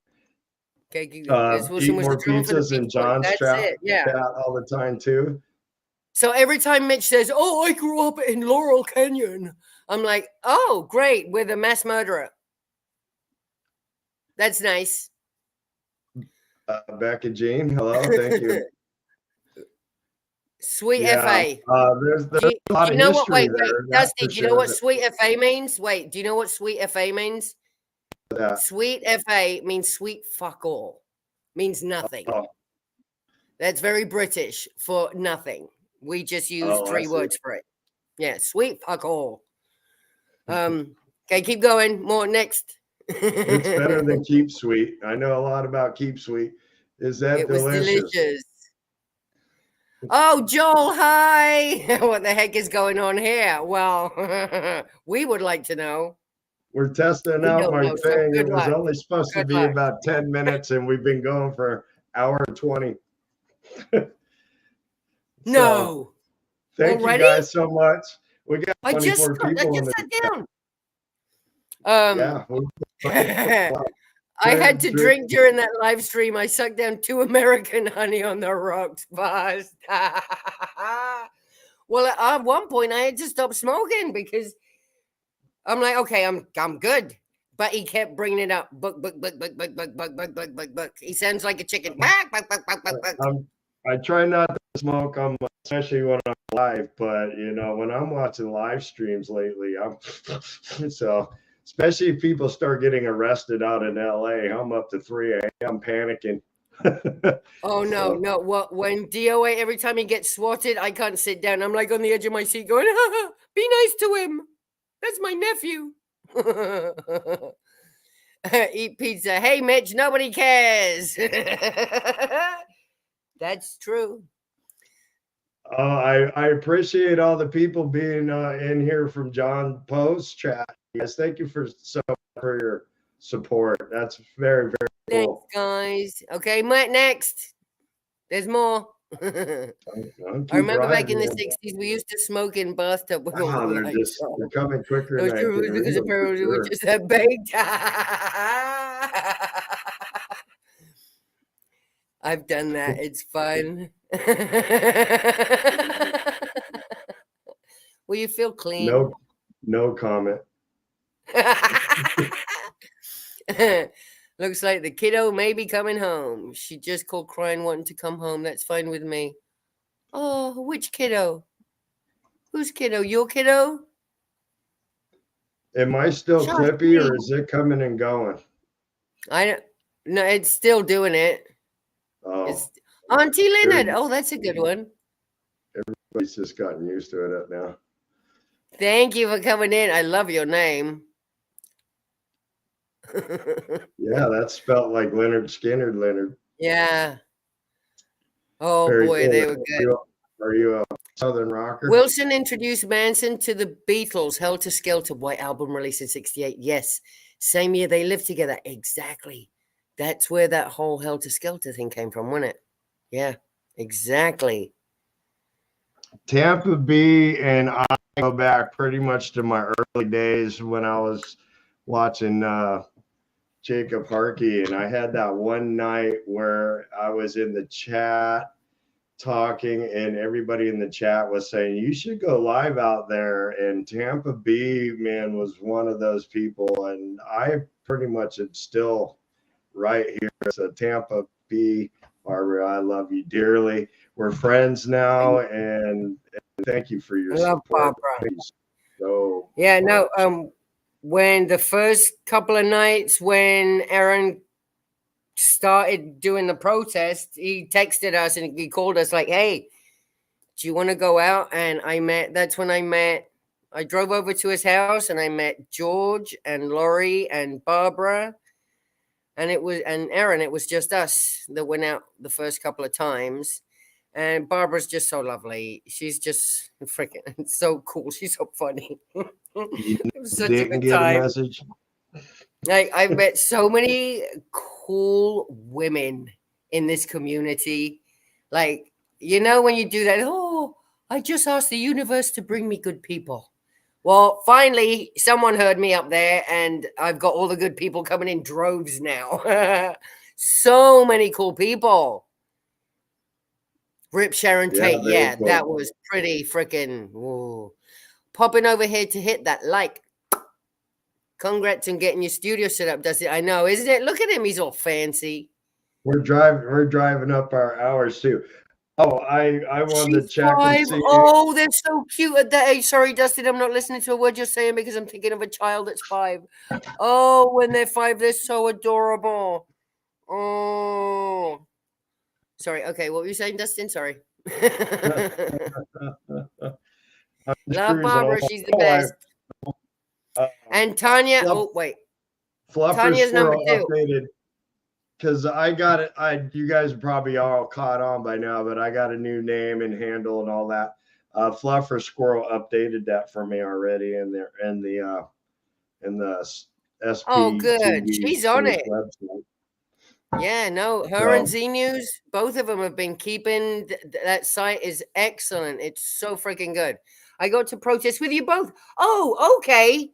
Okay, Eat more pizzas in John's That's chat it. Yeah. all the time too. So every time Mitch says, "Oh, I grew up in Laurel Canyon," I'm like, "Oh, great, with a mass murderer." That's nice. Becky Jean, hello. Thank you. Sweet Yeah, FA. there's a lot you of know what? history Wait, there. Dusty, do you know what sweet FA means? Wait, do you know what sweet FA means? That. Sweet FA means sweet fuck all. Means nothing. Oh, That's very British for nothing. We just use three words for it. Yeah, sweet fuck all. Okay, keep going. More next. it's better than keep sweet. I know a lot about keep sweet. Is that It delicious? was delicious. Oh, Joel, hi. What the heck is going on here? Well, we would like to know. We're testing out my know, so thing. good It was luck. only supposed to Good be luck. about 10 minutes, and we've been going for an hour and 20. No. Thank you Already? guys so much. We got 24 people in the sat down. Yeah. I had to drink during that live stream. I sucked down 2 American honey on the rocks. Well, at one point I had to stop smoking because I'm like, okay, I'm good. But he kept bringing it up. Buck. He sounds like a chicken. I try not to smoke, especially when I'm live. But when I'm watching live streams lately, I'm so. Especially if people start getting arrested out in LA, I'm up to 3 a.m. panicking. Oh no, no. Well, when DOA, every time he gets swatted, I can't sit down. I'm like on the edge of my seat going, be nice to him. That's my nephew. Eat pizza. Hey, Mitch, nobody cares. That's true. I appreciate all the people being in here from John Poe's chat. Yes, thank you for your support. That's very, very cool. Thanks, guys. Okay, Mike, next. There's more. I remember back in the 60s, we used to smoke in bathtub with all the lights on. They're coming quicker than I can because apparently we just had baked. I've done that. It's fun. Will you feel clean? No comment. Looks like the kiddo may be coming home. She just called crying, wanting to come home. That's fine with me. Oh, which kiddo? Whose kiddo? Your kiddo? Am I still clippy or is it coming and going? No, it's still doing it. Oh. It's Auntie Leonard. Oh, that's a good one. Everybody's just gotten used to it now. Thank you for coming in. I love your name. Yeah, that's spelled like Leonard Skinner, Leonard. Yeah. Oh, boy, they were good. Are you a Southern rocker? Wilson introduced Manson to the Beatles. Helter Skelter, White Album released in 68. Yes. Same year they lived together. Exactly. That's where that whole Helter Skelter thing came from, wasn't it? Yeah, exactly. Tampa B, and I go back pretty much to my early days when I was watching Jacob Harkey, and I had that one night where I was in the chat talking, and everybody in the chat was saying you should go live out there, and Tampa B, man, was one of those people, and I pretty much am still right here. So Tampa B, Barbara, I love you dearly. We're friends now, and thank you for your support. So yeah, no, when the first couple of nights when Aaron started doing the protest, he texted us and he called us like, "Hey, do you want to go out?" And that's when I drove over to his house and I met George and Lori and Barbara and Aaron. It was just us that went out the first couple of times. And Barbara's just so lovely. She's just freaking so cool. She's so funny. You It was such a didn't good get a time. message. Like, I've met so many cool women in this community. Like, when you do that, oh, I just asked the universe to bring me good people. Well, finally, someone heard me up there, and I've got all the good people coming in droves now. So many cool people. Rip Sharon Yeah, Tate. very Yeah, cool. that was pretty freaking. Popping over here to hit that like. Congrats on getting your studio set up, Dusty. I know, isn't it? Look at him. He's all fancy. We're driving up our hours too. Oh, I wanted to She's check and 5. see. Oh, they're so cute at that age. Sorry, Dustin, I'm not listening to a word you're saying because I'm thinking of a child that's 5. Oh, when they're 5, they're so adorable. Oh. Sorry. Okay, what were you saying, Dustin? Sorry. I'm just Love cruising Barbara. along. She's the best. And Tanya. Fluff, Oh, wait. Fluffer Tanya's number Squirrel 2. updated because I got it. You guys are probably all caught on by now, but I got a new name and handle and all that. Fluffer Squirrel updated that for me already in there in the Oh, good. SPTV She's on it. website. Yeah, no, her and Z News, both of them have been keeping that site is excellent. It's so freaking good. I got to protest with you both. Oh, okay.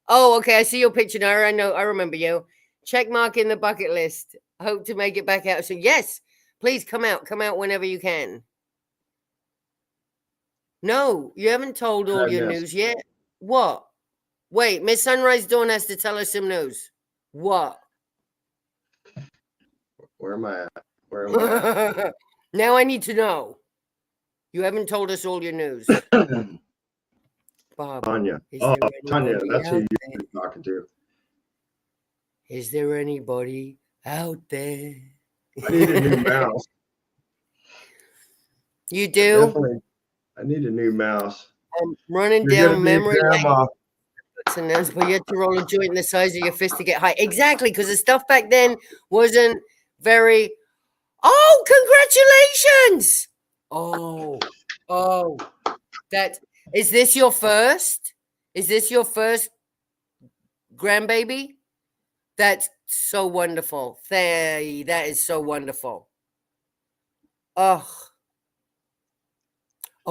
Oh, okay. I see your picture now. I know. I remember you. Check mark in the bucket list. I hope to make it back out soon. Yes, please come out. Come out whenever you can. No, you haven't told all your news yet. What? Wait, Miss Sunrise Dawn has to tell us some news. What? Where am I at? Where am I at? Now I need to know. You haven't told us all your news. Bob, Tanya. Tanya, that's who you're talking to. Is there anybody out there? I need a new mouse. You do? Definitely. I need a new mouse. I'm running down memory lane. But you had to roll a joint the size of your fist to get high. Exactly, because the stuff back then wasn't very. Oh, congratulations! Oh, is this your first? Is this your first grandbaby? That's so wonderful. That is so wonderful. Oh,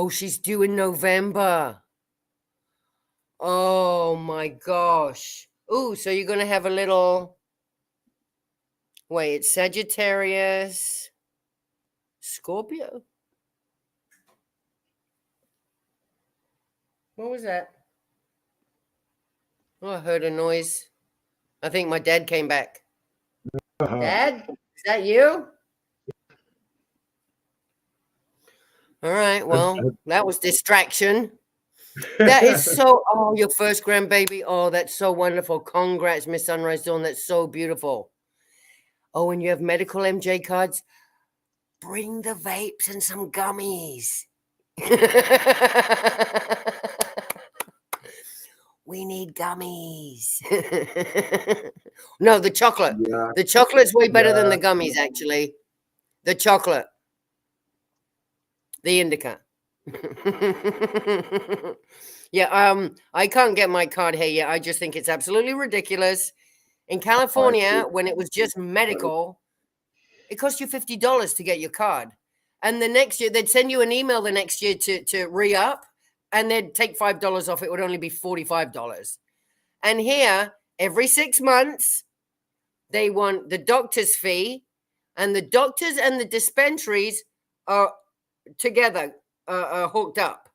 she's due in November. Oh my gosh. Oh, so you're gonna have a little. Wait, it's Sagittarius, Scorpio. What was that? Oh, I heard a noise. I think my dad came back. Dad, is that you? All right, well, that was distraction. That is so, your first grandbaby. Oh, that's so wonderful. Congrats, Miss Sunrise Dawn. That's so beautiful. Oh, and you have medical MJ cards. Bring the vapes and some gummies. We need gummies. No, the chocolate. Yeah. The chocolate's way better than the gummies, actually. The chocolate. The indica. Yeah, I can't get my card here yet. I just think it's absolutely ridiculous. In California, when it was just medical, it cost you $50 to get your card. And the next year, they'd send you an email the next year to re-up, and they'd take $5 off. It would only be $45. And here, every 6 months, they want the doctor's fee, and the doctors and the dispensaries are together, hooked up.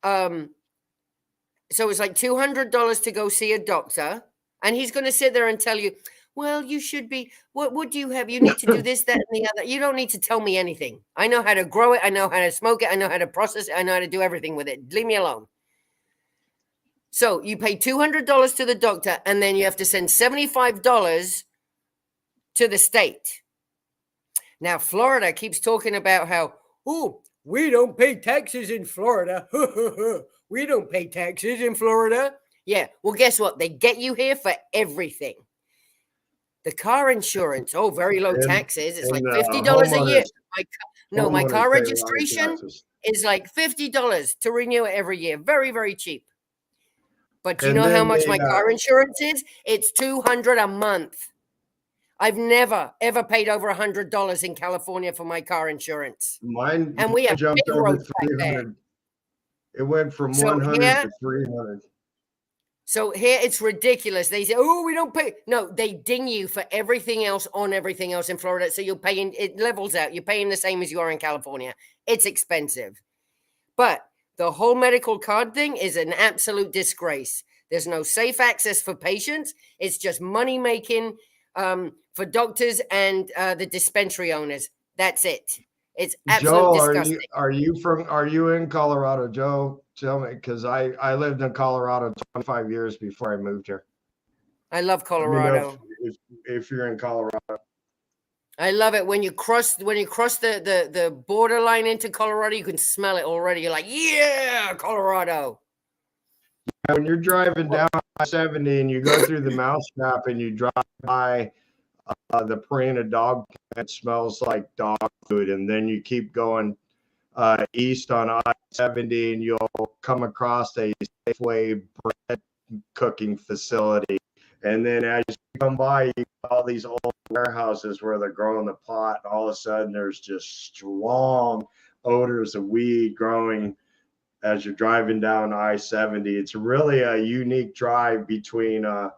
So it's like $200 to go see a doctor, and he's going to sit there and tell you, well, you should be, what do you have? You need to do this, that, and the other. You don't need to tell me anything. I know how to grow it. I know how to smoke it. I know how to process it. I know how to do everything with it. Leave me alone. So you pay $200 to the doctor, and then you have to send $75 to the state. Now, Florida keeps talking about how, oh, we don't pay taxes in Florida. We don't pay taxes in Florida. Yeah, well, guess what? They get you here for everything. The car insurance, oh, very low taxes. It's like $50 a year. My car registration is like $50 to renew it every year. Very, very cheap. But do you know how much my car insurance is? It's $200 a month. I've never, ever paid over $100 in California for my car insurance. And we have jumped big over roads back 300. It went from So 100 here- to 300. So here it's ridiculous. They say, oh, we don't pay. No, they ding you for everything else on everything else in Florida. So you're paying, it levels out. You're paying the same as you are in California. It's expensive. But the whole medical card thing is an absolute disgrace. There's no safe access for patients. It's just money making for doctors and the dispensary owners. That's it. It's absolutely disgusting. Are you in Colorado, Joe? Tell me, because I lived in Colorado 25 years before I moved here. I love Colorado. If you're in Colorado. I love it when you cross the borderline into Colorado, you can smell it already. You're like, yeah, Colorado. When you're driving down I-70 and you go through the mousetrap and you drive by the Purina dog, it smells like dog food, and then you keep going east on I-70 and you'll come across a Safeway bread cooking facility, and then as you come by, you got all these old warehouses where they're growing the pot, and all of a sudden there's just strong odors of weed growing as you're driving down I-70. It's really a unique drive between the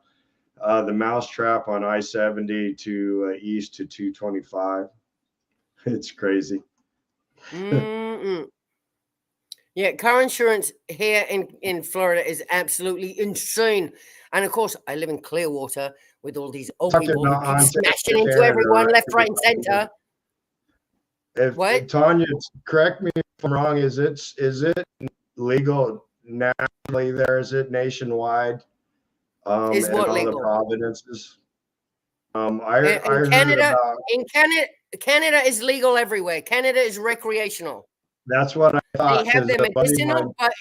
mousetrap on I-70 to east to 225. It's crazy. Yeah, car insurance here in Florida is absolutely insane. And of course, I live in Clearwater with all these old people who keep smashing into everyone left, right, and center. Tanya, correct me if I'm wrong. Is it legal nationally there? Is it nationwide? Is in what all legal? the provinces? Canada is legal everywhere. Canada is recreational. That's what I thought. They have their medicinal, but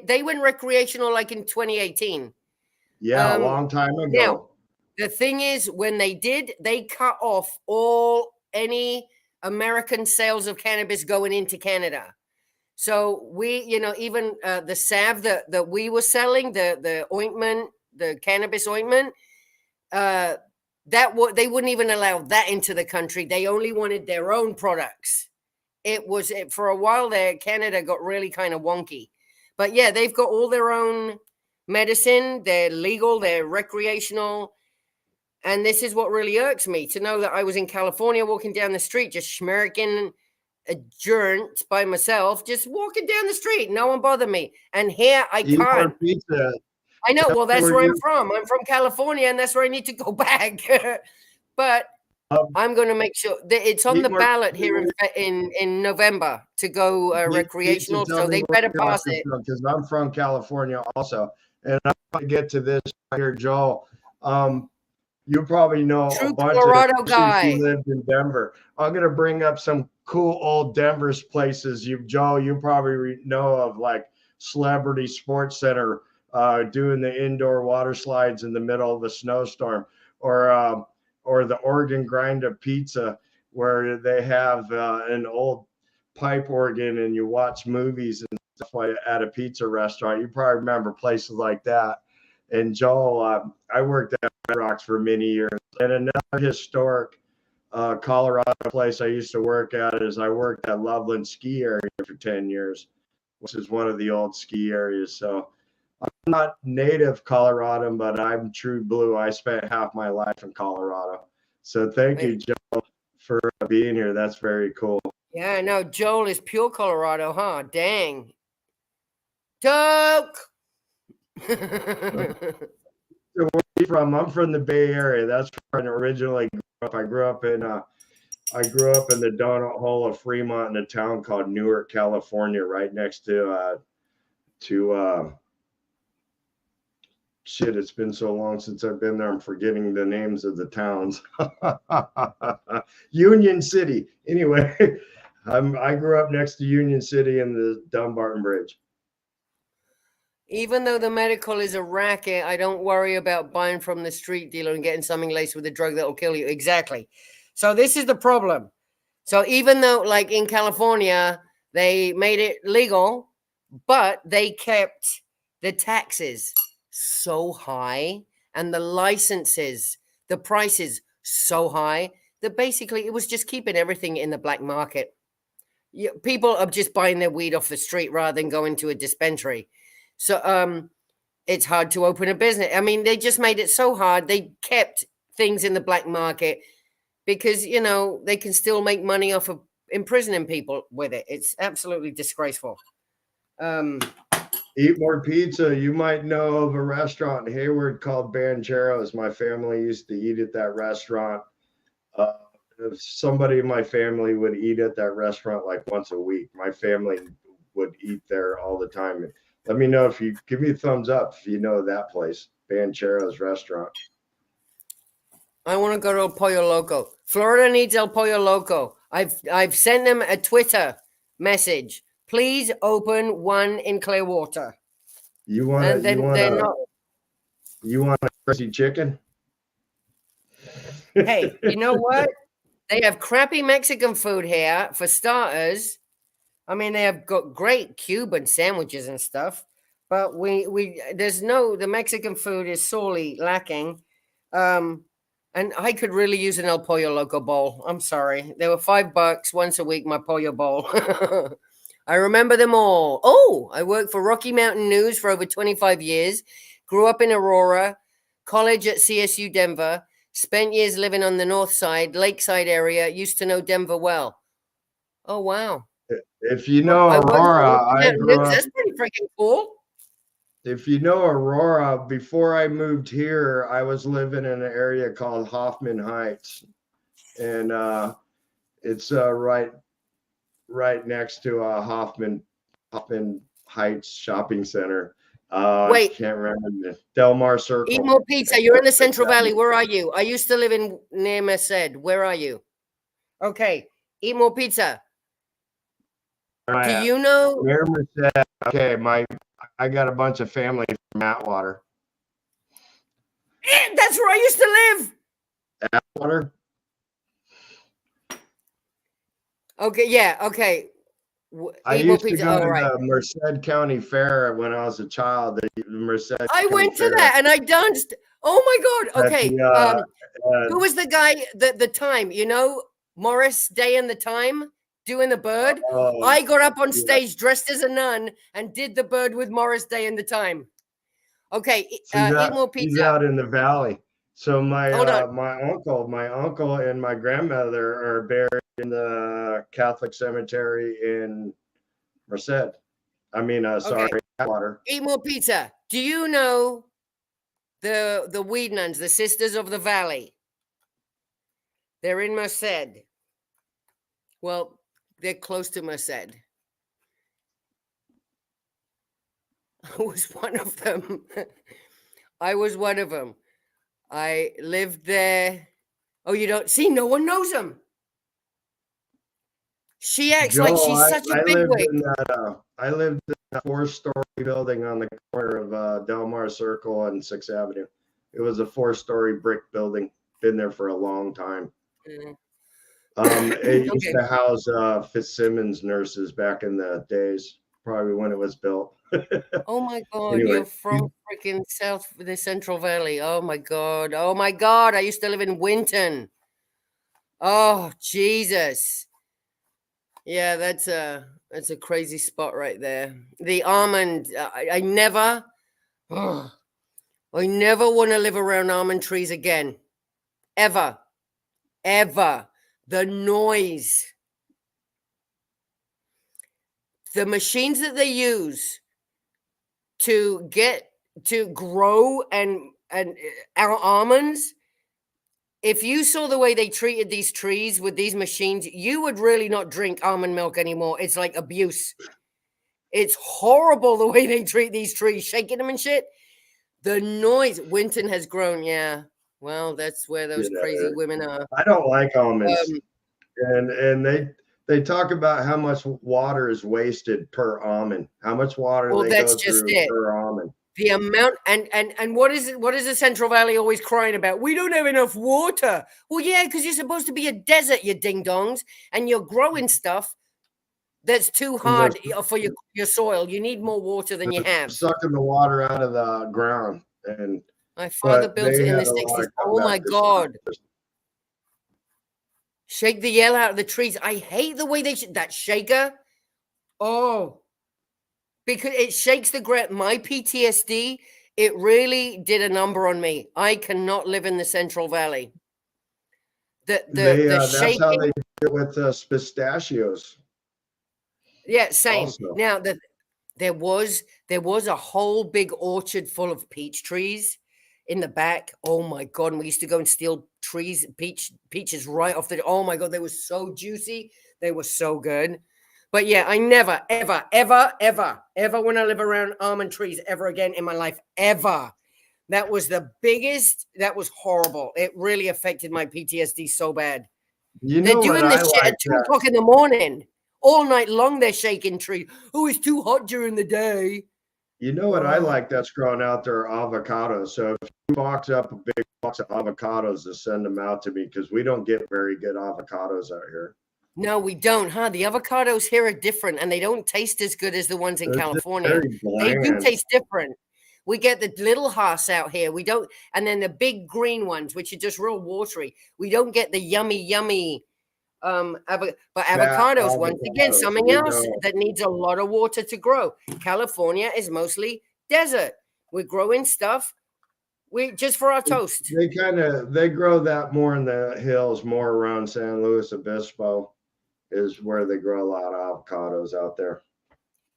they went recreational like in 2018. Yeah, a long time ago. Now, the thing is, when they did, they cut off any American sales of cannabis going into Canada. So we, even the salve that we were selling, the ointment, the cannabis ointment, they wouldn't even allow that into the country. They only wanted their own products. For a while there, Canada got really kind of wonky. But yeah, they've got all their own medicine. They're legal, they're recreational. And this is what really irks me, to know that I was in California walking down the street, just schmirking a joint by myself, just walking down the street. No one bothered me. And here I can't. Pizza. I know. Well, that's where I'm from. I'm from California, and that's where I need to go back. But I'm going to make sure that it's on the ballot here in November to go recreational. So they better pass it. Because I'm from California also. And I'm going to get to this right here, Joel. You probably know a bunch Colorado of guy who lived in Denver. I'm going to bring up some cool old Denver's places. Joe, you probably know of, like Celebrity Sports Center, doing the indoor water slides in the middle of a snowstorm, or the Oregon Grinder Pizza, where they have an old pipe organ and you watch movies and stuff like at a pizza restaurant. You probably remember places like that. And Joel, I worked at Red Rocks for many years. And another historic Colorado place I used to work at is I worked at Loveland Ski Area for 10 years, which is one of the old ski areas. So I'm not native Coloradan, but I'm true blue. I spent half my life in Colorado. So thank you, Joel, for being here. That's very cool. Yeah, no, Joel is pure Colorado, huh? Dang. Toke! So where are you from? I'm from the Bay Area. That's where I originally grew up. I grew up in the donut hole of Fremont in a town called Newark, California, right next to shit, it's been so long since I've been there. I'm forgetting the names of the towns. Union City. Anyway, I grew up next to Union City and the Dumbarton Bridge. Even though the medical is a racket, I don't worry about buying from the street dealer and getting something laced with a drug that will kill you. Exactly. So this is the problem. So even though, like in California, they made it legal, but they kept the taxes so high and the licenses, the prices so high that basically it was just keeping everything in the black market. People are just buying their weed off the street rather than going to a dispensary. So it's hard to open a business. I mean, they just made it so hard. They kept things in the black market because, you know, they can still make money off of imprisoning people with it. It's absolutely disgraceful. Eat More Pizza. You might know of a restaurant in Hayward called Bancheros. My family used to eat at that restaurant. If somebody in my family would eat at that restaurant like once a week, my family would eat there all the time. Let me know if you give me a thumbs up if you know that place, Bancheros Restaurant. I want to go to El Pollo Loco. Florida needs El Pollo Loco. I've sent them a Twitter message. Please open one in Clearwater. You want a crazy chicken? Hey, you know what? They have crappy Mexican food here for starters. I mean, they have got great Cuban sandwiches and stuff, but the Mexican food is sorely lacking. And I could really use an El Pollo Loco bowl. I'm sorry. They were $5 once a week, my pollo bowl. I remember them all. Oh, I worked for Rocky Mountain News for over 25 years, grew up in Aurora, college at CSU Denver, spent years living on the north side, lakeside area, used to know Denver well. Oh, wow. If you know Aurora, I grew up. That's pretty freaking cool. If you know Aurora, before I moved here, I was living in an area called Hoffman Heights, and it's right next to Hoffman Heights Shopping Center. Wait, can't remember Del Mar Circle. Eat More Pizza. You're in the Central Valley. Where are you? I used to live in near Merced. Where are you? Okay, Eat More Pizza. Do you know? Near Merced. Okay, I got a bunch of family from Atwater. That's where I used to live. Atwater. Okay, yeah, okay. I used to go to the Merced County Fair when I was a child. The Merced. I went to that and I danced. Oh my God. Okay. Who was the guy the time? You know, Morris Day and the Time doing the bird. I got up on stage dressed as a nun and did the bird with Morris Day and the Time. Okay, Eat More Pizza. He's out in the valley. So my uncle and my grandmother are buried in the Catholic cemetery in Merced. I mean, sorry, Atwater. Eat More Pizza. Do you know the Weed Nuns, the Sisters of the Valley? They're in Merced. Well, they're close to Merced. I was one of them. I lived there. Oh, you don't see? No one knows him. She acts like she's such a big wig. I lived in a 4-story building on the corner of Del Mar Circle and 6th Avenue. It was a 4-story brick building. Been there for a long time. It used to house Fitzsimmons nurses back in the days, probably when it was built. Oh my God, anyway, you're from freaking the Central Valley. Oh my God. Oh my God. I used to live in Winton. Oh, Jesus. Yeah, that's a crazy spot right there. The almond, I never want to live around almond trees again. Ever. The noise. The machines that they use to grow and our almonds, if you saw the way they treated these trees with these machines, you would really not drink almond milk anymore. It's like abuse. It's horrible the way they treat these trees, shaking them and shit. The noise. Winton has grown. Yeah. Well, that's where those You crazy know, women are. I don't like almonds, Um, and they talk about how much water is wasted per almond, how much water well, they that's go just through it. per almond. The amount and what is it? What is the Central Valley always crying about? We don't have enough water. Well, yeah, because you're supposed to be a desert, you ding dongs, and you're growing stuff that's too And they're, hard for your soil. You need more water than you they're have. sucking the water out of the ground, and My father but built they it in had the a lot 60s. of Oh my comeback this God. Shake the yell out of the trees. I hate the way that shaker. Oh, because it shakes the ground. My PTSD, it really did a number on me. I cannot live in the Central Valley. The That's how shaking. they do it with pistachios Yeah, same. also. Now there was a whole big orchard full of peach trees in the back. Oh my God. And we used to go and steal peaches right off the oh my God, they were so juicy. They were so good. But yeah, I never, ever, ever, ever, ever want to live around almond trees ever again in my life. Ever. That was the biggest, that was horrible. It really affected my PTSD so bad. You They're know what doing I this shit like? at 2 o'clock in the morning. All night long, they're shaking trees. Oh, it's too hot during the day. You know what I Oh. like that's growing out there? Avocados. So if you box up a big box of avocados to send them out to me because we don't get very good avocados out here. No, we don't, huh? The avocados here are different and they don't taste as good as the ones in They're just California. very They do bland. taste different. We get the little Haas out here. We don't, and then the big green ones, which are just real watery. We don't get the yummy, yummy but Fat avocados, once again, avocados. something We else don't. that needs a lot of water to grow. California is mostly desert. We're growing stuff we just for our toast. They grow that more in the hills, more around San Luis Obispo is where they grow a lot of avocados out there.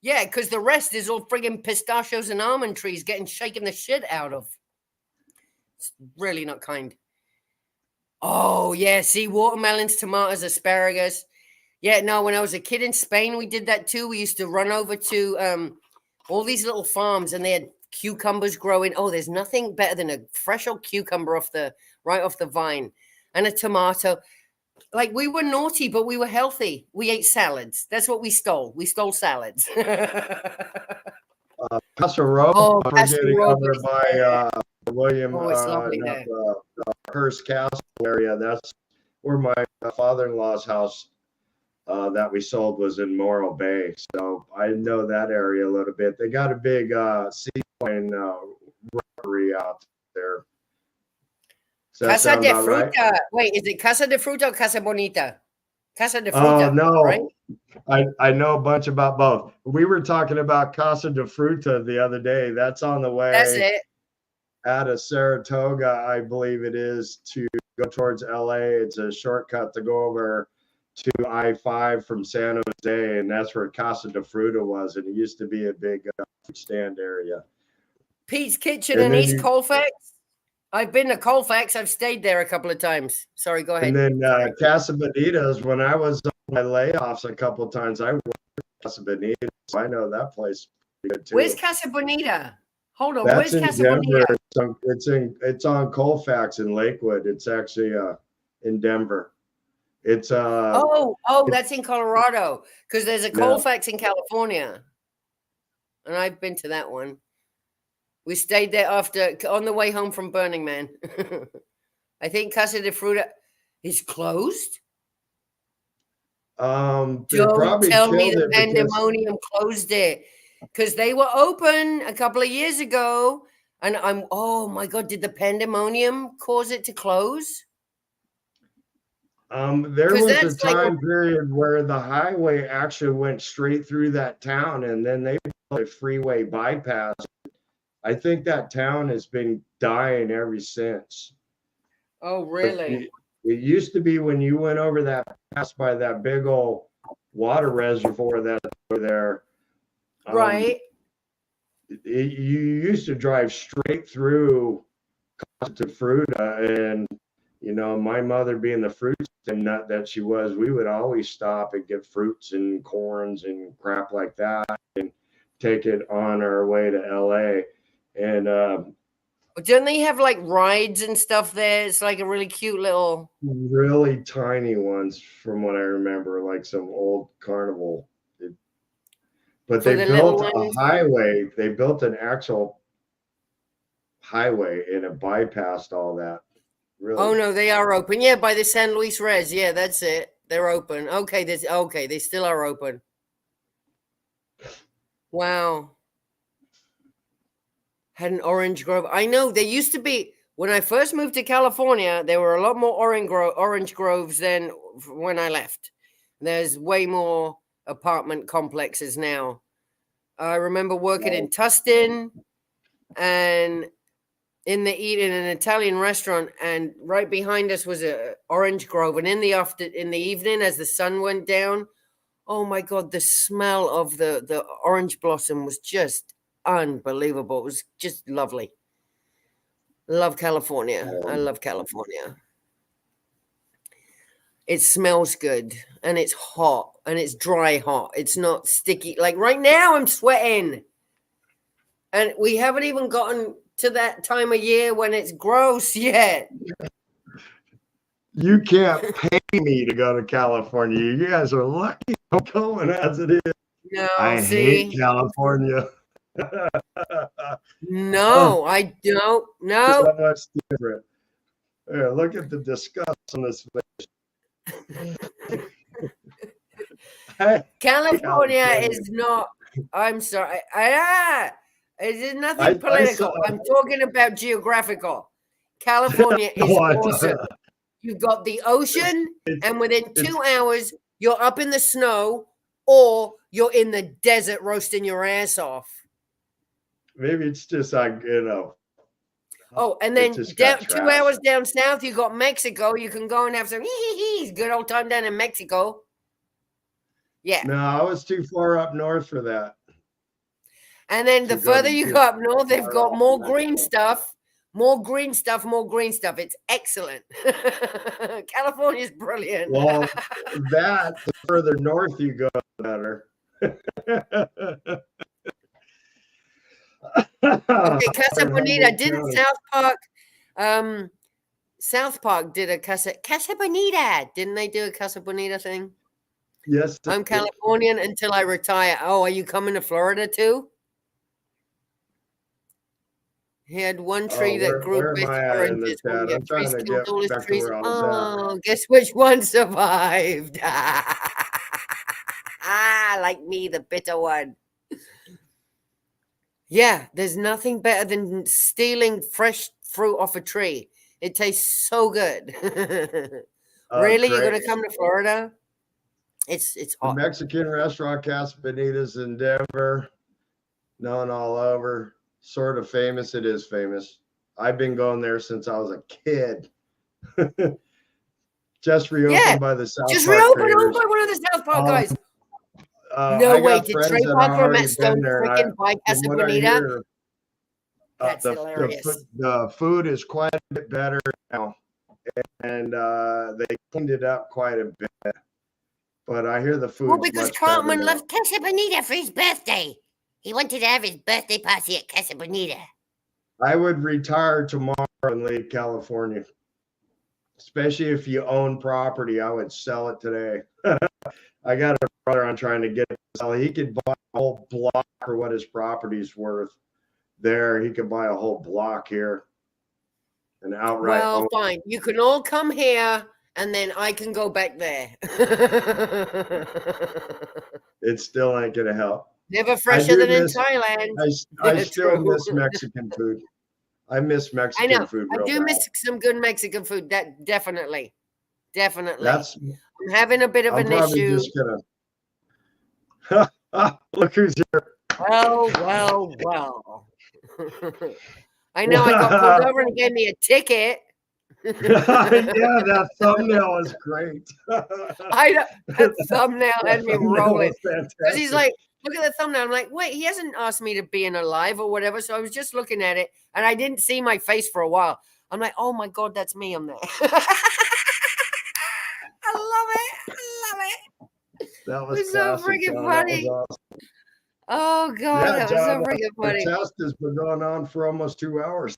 Yeah, because the rest is all friggin' pistachios and almond trees getting shaken the shit out of. It's really not kind. Oh, yeah. See, watermelons, tomatoes, asparagus. Yeah, no, when I was a kid in Spain, we did that too. We used to run over to all these little farms and they had cucumbers growing. Oh, there's nothing better than a fresh old cucumber right off the vine and a tomato. Like we were naughty, but we were healthy. We ate salads. That's what we stole. We stole salads. Paso Robles, Oh, we're Paso getting over Robles. by Yeah. William, Oh, it's lovely not there. Hearst Castle area. That's where my father-in-law's house that we sold was in Morro Bay. So I know that area a little bit. They got a big seaplane rotary out there. Does that Casa sound de about right? Fruta. Wait, is it Casa de Fruta or Casa Bonita? Casa de Oh Fruta, right? no, I know a bunch about both. We were talking about Casa de Fruta the other day. That's on the That's way it. out of Saratoga, I believe it is, to go towards LA. It's a shortcut to go over to I-5 from San Jose, and that's where Casa de Fruta was. And it used to be a big food stand area. Pete's Kitchen And in then East you, Colfax. I've been to Colfax. I've stayed there a couple of times. Sorry, go and ahead. then Sorry. Casa Bonitas. When I was on my layoffs a couple of times, I worked at Casa Bonitas. So I know that place pretty good Where's too. Casa Bonita? Hold on. That's Where's in Casa Denver. Bonita? It's on Colfax in Lakewood. It's actually in Denver. It's That's in Colorado because there's a yeah. Colfax in California, and I've been to that one. We stayed there on the way home from Burning Man. I think Casa de Fruta is closed. They Don't probably tell me killed the it because pandemonium closed it because they were open a couple of years ago. And oh my God, did the pandemonium cause it to close? there Because was a that's like, time period where the highway actually went straight through that town, and then they built a freeway bypass. I think that town has been dying ever since. oh, But really? it used to be when you went over that pass by that big old water reservoir that's over there. Um, Right. you used to drive straight through to Fruta, and my mother being the fruit nut that she was, we would always stop and get fruits and corns and crap like that and take it on our way to LA. And Don't they have like rides and stuff there? It's like a really cute little. Really tiny ones, from what I remember, like some old carnival. But For they the little built a ones. highway. They built an actual highway, and it bypassed all that. Oh Really, no, they are open. Yeah, by the San Luis Res. Yeah, that's it. They're open. Okay, they still are open. Wow. Had an orange grove. I know there used to be when I first moved to California, there were a lot more orange groves than when I left. There's way more apartment complexes now. I remember working in Tustin and in an Italian restaurant, and right behind us was a orange grove. And in the evening, as the sun went down, oh my God, the smell of the orange blossom was just unbelievable. It was just lovely. Love California. I love California. It smells good and it's hot and it's dry hot. It's not sticky. Like right now, I'm sweating. And we haven't even gotten to that time of year when it's gross yet. you can't pay me to go to California. You guys are lucky I'm going as it is. No, I hate see? California. Oh, No, I don't. so No. much different. Here, look at the disgust on this face. California California. is not. I'm sorry. It is nothing I saw. political. I'm talking about geographical. California is awesome. You've got the ocean, and within It's 2 hours, you're up in the snow or you're in the desert roasting your ass off. maybe it's just like Oh, and it then just down got 2 hours trashed. down south, you got Mexico. You can go and have some good old time down in Mexico. Yeah. No, I was too far up north for that. And then To the go further to you too go up north, they've far got off more green Mexico. stuff, more green stuff, more green stuff. It's excellent. California's brilliant. Well, that the further north you go, the better. Okay, Casa In Bonita. Humboldt Didn't County. South Park did a Casa Bonita? Didn't they do a Casa Bonita thing? Yes. I'm Californian until I retire. Oh, are you coming to Florida too? He had one tree Oh, that grew where am best I at in the oranges. When chat? we have I'm trees trying to killed get all his back to trees. where I was at. Oh, guess which one survived? Like me, the bitter one. Yeah, there's nothing better than stealing fresh fruit off a tree. It tastes so good. Oh, Really? You're great. gonna come to Florida? It's The hot. Mexican restaurant Casa Bonita's in Denver, known all over. Sort of famous. It is famous. I've been going there since I was a kid. Just Yeah, reopened by the South just Park reopen creators. by one of the South Park guys. No I way. got Did friends Trey that Parker and Matt already Stone been there, and freaking buy from Casa what I Bonita? hear, That's hilarious. the food is quite a bit better now, and they cleaned it up quite a bit. But I hear the Well, food's because much better Cartman now. left Casa Bonita for his birthday. He wanted to have his birthday party at Casa Bonita. I would retire tomorrow and leave California, especially if you own property. I would sell it today. I got a brother I'm trying to get to sell. He could buy a whole block for what his property's worth. There, he could buy a whole block here and outright Well, own. fine. You can all come here, and then I can go back there. It still ain't gonna help. Never I fresher do than in miss. Thailand. I still True. miss Mexican food. I miss I Mexican know. food I real do bad. miss some good Mexican food. That definitely. That's. I'm having a bit of I'm an probably issue. just gonna. Look who's here. Well. I know I got pulled over and he gave me a ticket. Yeah, that thumbnail is great. I know that thumbnail had me rolling. Because Because he's like, look at the thumbnail. I'm like, wait, he hasn't asked me to be in a live or whatever. So I was just looking at it and I didn't see my face for a while. I'm like, oh my God, that's me. I'm there. I love it. that was It's so classic, freaking John. funny. That was awesome. Oh God, Yeah, that was so John, freaking our funny. test has been going on for almost 2 hours.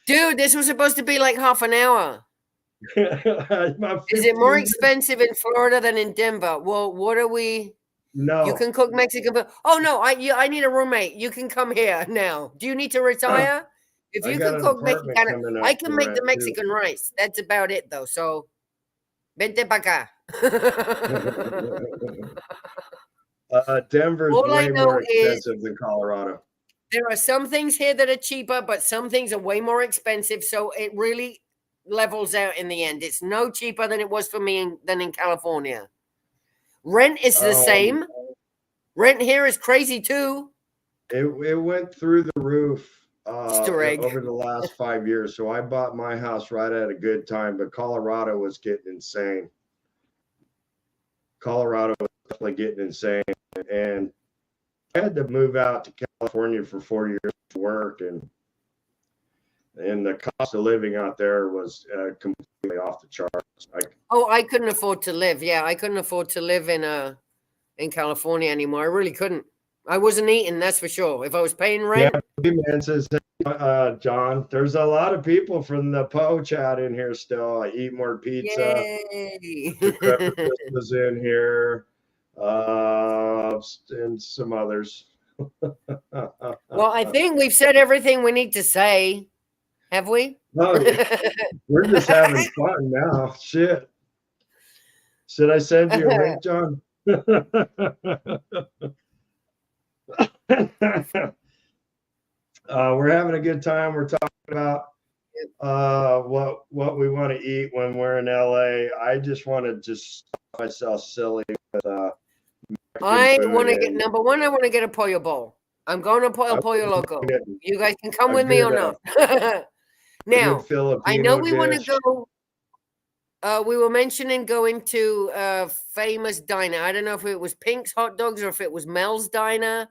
Dude, this was supposed to be like half an hour. About Is it 15 more minutes. expensive in Florida than in Denver? Well, what are we? You No, can cook Mexican food. Oh no, I need a roommate. You can come here now. Do you need to retire? If I you got can an cook apartment Mexicana, coming I up can for make the rent too. Mexican rice. That's about it though. So vente pa acá. Denver's All I way know more is expensive than Colorado. there are some things here that are cheaper, but some things are way more expensive. So it really levels out in the end. It's no cheaper than it was for me than in California. Rent is the Um, same. Rent here is crazy too. it went through the roof Easter egg. over the last 5 years. So I bought my house right at a good time, but Colorado was getting insane. Colorado was definitely getting insane, and I had to move out to California for 4 years to work, and the cost of living out there was completely off the charts. Oh, I couldn't afford to live. Yeah, I couldn't afford to live in California anymore. I really couldn't. I wasn't eating, that's for sure. If I was paying Yeah, rent, man says, John, there's a lot of people from the Poe chat in here still. I eat more pizza. yay. Mr. Crevice was in here, and some others. Well, I think we've said everything we need to say. Have we? No, we're just having fun now. Shit. Should I send you a link, John? We're having a good time. We're talking about what we want to eat when we're in LA. I just want to just stuff myself silly with I food, want to get and number one. I want to get a pollo bowl. I'm going to I Pollo want Loco. to get You guys can come a with me or good not. a good Now, I know Filipino we want to dish. go. We were mentioning going to a famous diner. I don't know if it was Pink's Hot Dogs or if it was Mel's Diner.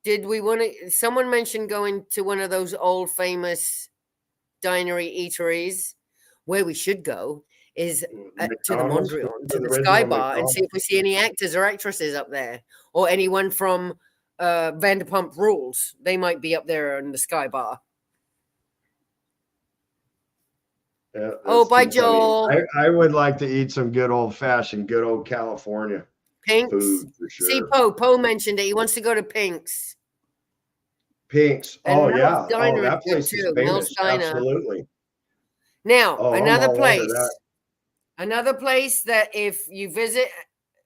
Did we want to? Someone mentioned going to one of those old famous dinery eateries. Where we should go is to the McDonald's, Mondrian, the to the Sky original Bar, and see McDonald's. if we see any actors or actresses up there, or anyone from Vanderpump Rules. They might be up there in the Sky Bar. Yeah, Oh, that's bye, too funny. Joel. I would like to eat some good old fashioned, good old California Pink's. food for See, sure. Poe mentioned it. He wants to go to Pink's. Pink's. And Oh Mel's yeah. Oh, Diner is that good place is too. Mel's famous. Diner. Absolutely. Now, Oh, I'm all over that. another place that if you visit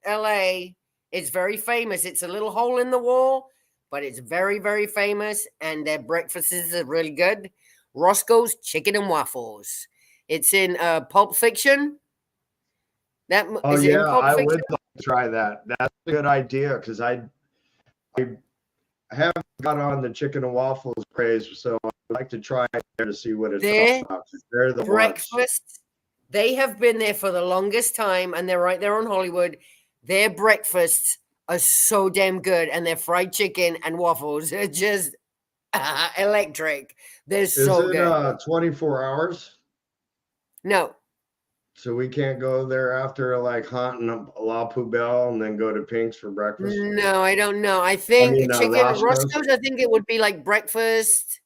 LA, it's very famous. It's a little hole in the wall, but it's very, very famous, and their breakfasts are really good. Roscoe's Chicken and Waffles. It's in Pulp Fiction. That Oh is it in yeah, Pulp I Fiction? would like to try that. That's a good idea because I haven't got on the chicken and waffles craze, so I'd like to try it there to see what it's all Their about. They're the ones. breakfast. They have been there for the longest time, and they're right there on Hollywood. Their breakfasts are so damn good, and their fried chicken and waffles are just electric. They're Is so it good. 24 hours? No, So we can't go there after like hunting La Poubelle and then go to Pink's for breakfast? no, I don't know. I I think mean, chicken Roscoe's? Roscoe's. I think it would be like breakfast,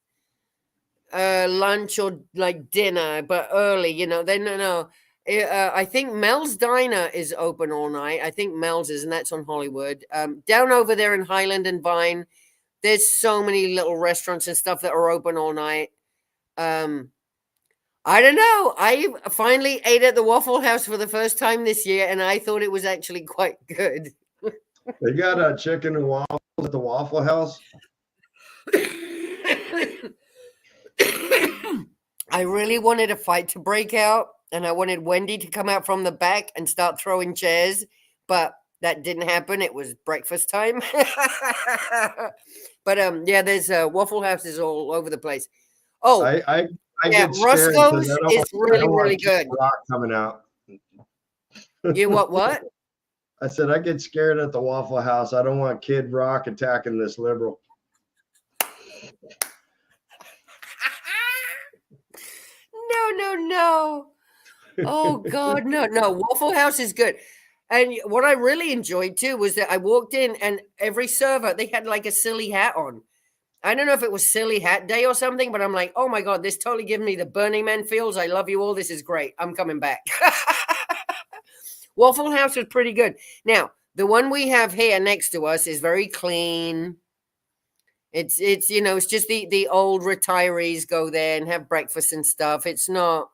lunch, or like dinner, but early. You know, they no. I think Mel's Diner is open all night. I think Mel's is, and that's on Hollywood. Down over there in Highland and Vine, there's so many little restaurants and stuff that are open all night. I don't know. I finally ate at the Waffle House for the first time this year, and I thought it was actually quite good. They got a chicken and waffles at the Waffle House. I really wanted a fight to break out, and I wanted Wendy to come out from the back and start throwing chairs, but that didn't happen. It was breakfast time. But yeah, there's Waffle Houses all over the place. Oh, I yeah, get scared because Roscoe's is I really, don't want really Kid good. Rock coming out. You what? I said I get scared at the Waffle House. I don't want Kid Rock attacking this liberal. No. Oh God, no. Waffle House is good. And what I really enjoyed too was that I walked in and every server, they had like a silly hat on. I don't know if it was silly hat day or something, but I'm like, oh my God, this totally gives me the Burning Man feels. I love you all. This is great. I'm coming back. Waffle House was pretty good. Now, the one we have here next to us is very clean. It's it's just the old retirees go there and have breakfast and stuff. It's not.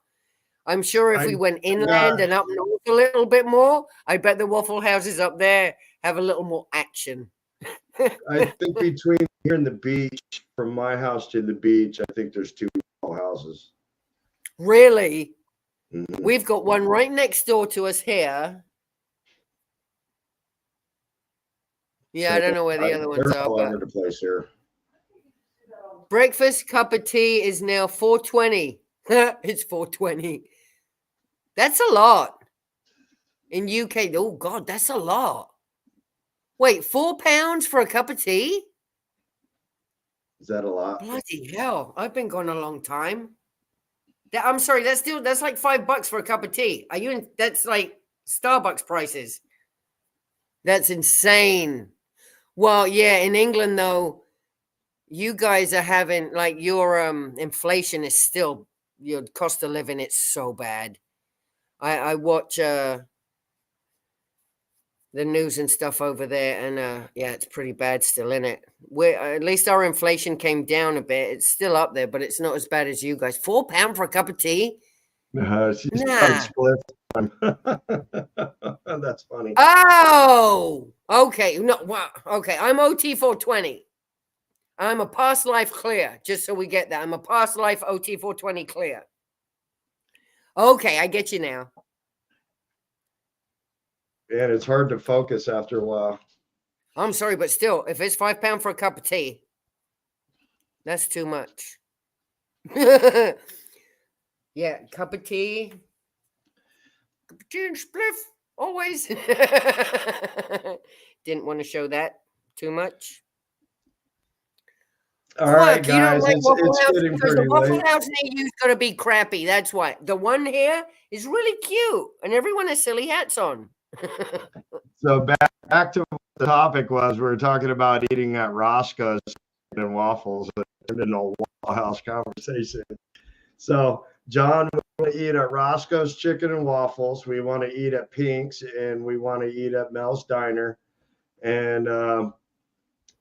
I'm sure if we went inland and up north a little bit more, I bet the Waffle Houses up there have a little more action. I think between here and the beach, from my house to the beach, I think there's 2 houses. Really? Mhm. We've got one right next door to us here. Yeah, I don't know where the other ones They're are, all but over the place here. breakfast cup of tea is now $4.20. It's $4.20. That's a lot. In UK, oh God, that's a lot. Wait, £4 for a cup of tea? Is that a lot? Bloody hell! I've been gone a long time. I'm sorry, that's like $5 for a cup of tea. Are you in? That's like Starbucks prices. That's insane. Well, yeah, in England though, you guys are having like your inflation is still your cost of living. It's so bad. I watch the news and stuff over there, and yeah, it's pretty bad still, in it. We're at least our inflation came down a bit. It's still up there, but it's not as bad as you guys. £4 for a cup of tea? She's Nah. split. That's funny. Oh, okay. No, well, okay. I'm OT 420. I'm a past life clear, just so we get that. I'm a past life OT 420 clear. Okay, I get you now. And it's hard to focus after a while. I'm sorry, but still, if it's £5 for a cup of tea, that's too much. Yeah, cup of tea. Cup of tea and spliff, always. Didn't want to show that too much. All right, You don't guys, like Waffle it's House getting because the pretty Waffle late. House near you is going to be crappy. That's why. The one here is really cute, and everyone has silly hats on. So back to what the topic was. We were talking about eating at Roscoe's and waffles. It turned into a Waffle House conversation. So, John, we want to eat at Roscoe's Chicken and Waffles. We want to eat at Pink's, and we want to eat at Mel's Diner, and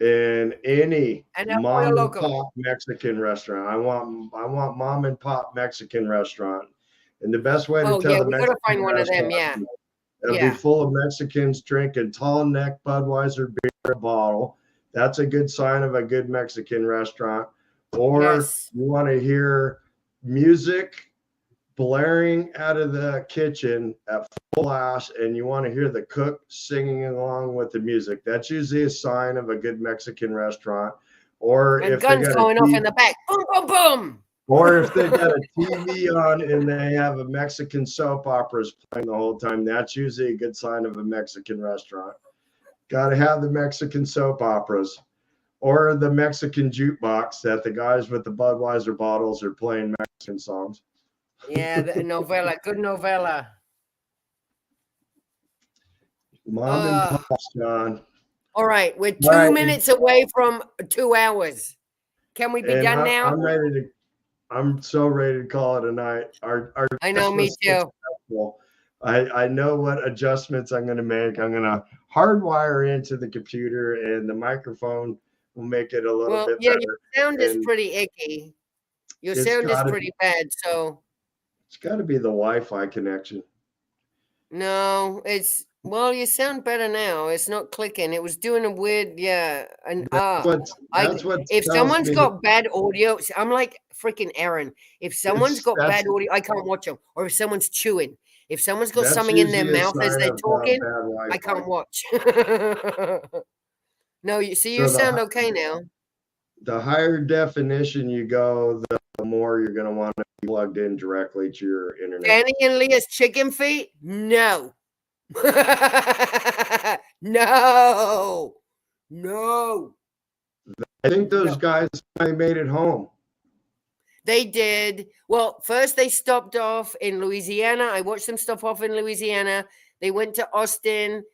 any mom and pop Mexican restaurant. I want mom and pop Mexican restaurant, and the best way to Oh tell yeah, the we got to Mexican find one of them. restaurant, Yeah, it'll be full of Mexicans drinking tall neck Budweiser beer bottle. That's a good sign of a good Mexican restaurant. Or Yes. you want to hear music blaring out of the kitchen at full blast, and you want to hear the cook singing along with the music. That's usually a sign of a good Mexican restaurant. Or And if they guns got going off in the back. Boom, boom, boom. or if they got a TV on and they have a Mexican soap operas playing the whole time, that's usually a good sign of a Mexican restaurant. Got to have the Mexican soap operas or the Mexican jukebox that the guys with the Budweiser bottles are playing Mexican songs. Yeah, the novella, good novella. Mom and Pops, John. All right, we're 2 minutes away from 2 hours. Can we be done now? I'm so ready to call it a night. I know, me too. I know what adjustments I'm going to make. I'm going to hardwire into the computer, and the microphone will make it a little bit better. Your sound is pretty icky. Your sound is pretty bad, so it's got to be the Wi-Fi connection. No, you sound better now. It's not clicking. It was doing a weird, if someone's got bad audio, I'm like freaking Aaron. If someone's got bad audio, I can't watch them. Or if someone's chewing, if someone's got something in their mouth as they're talking, I can't watch. No, you sound okay now. The higher definition you go, the more you're going to want to be plugged in directly to your internet. Danny and Leah's chicken feet? No. No. I think those guys made it home. They did. Well, first they stopped off in Louisiana. I watched them stop off in Louisiana. They went to Austin.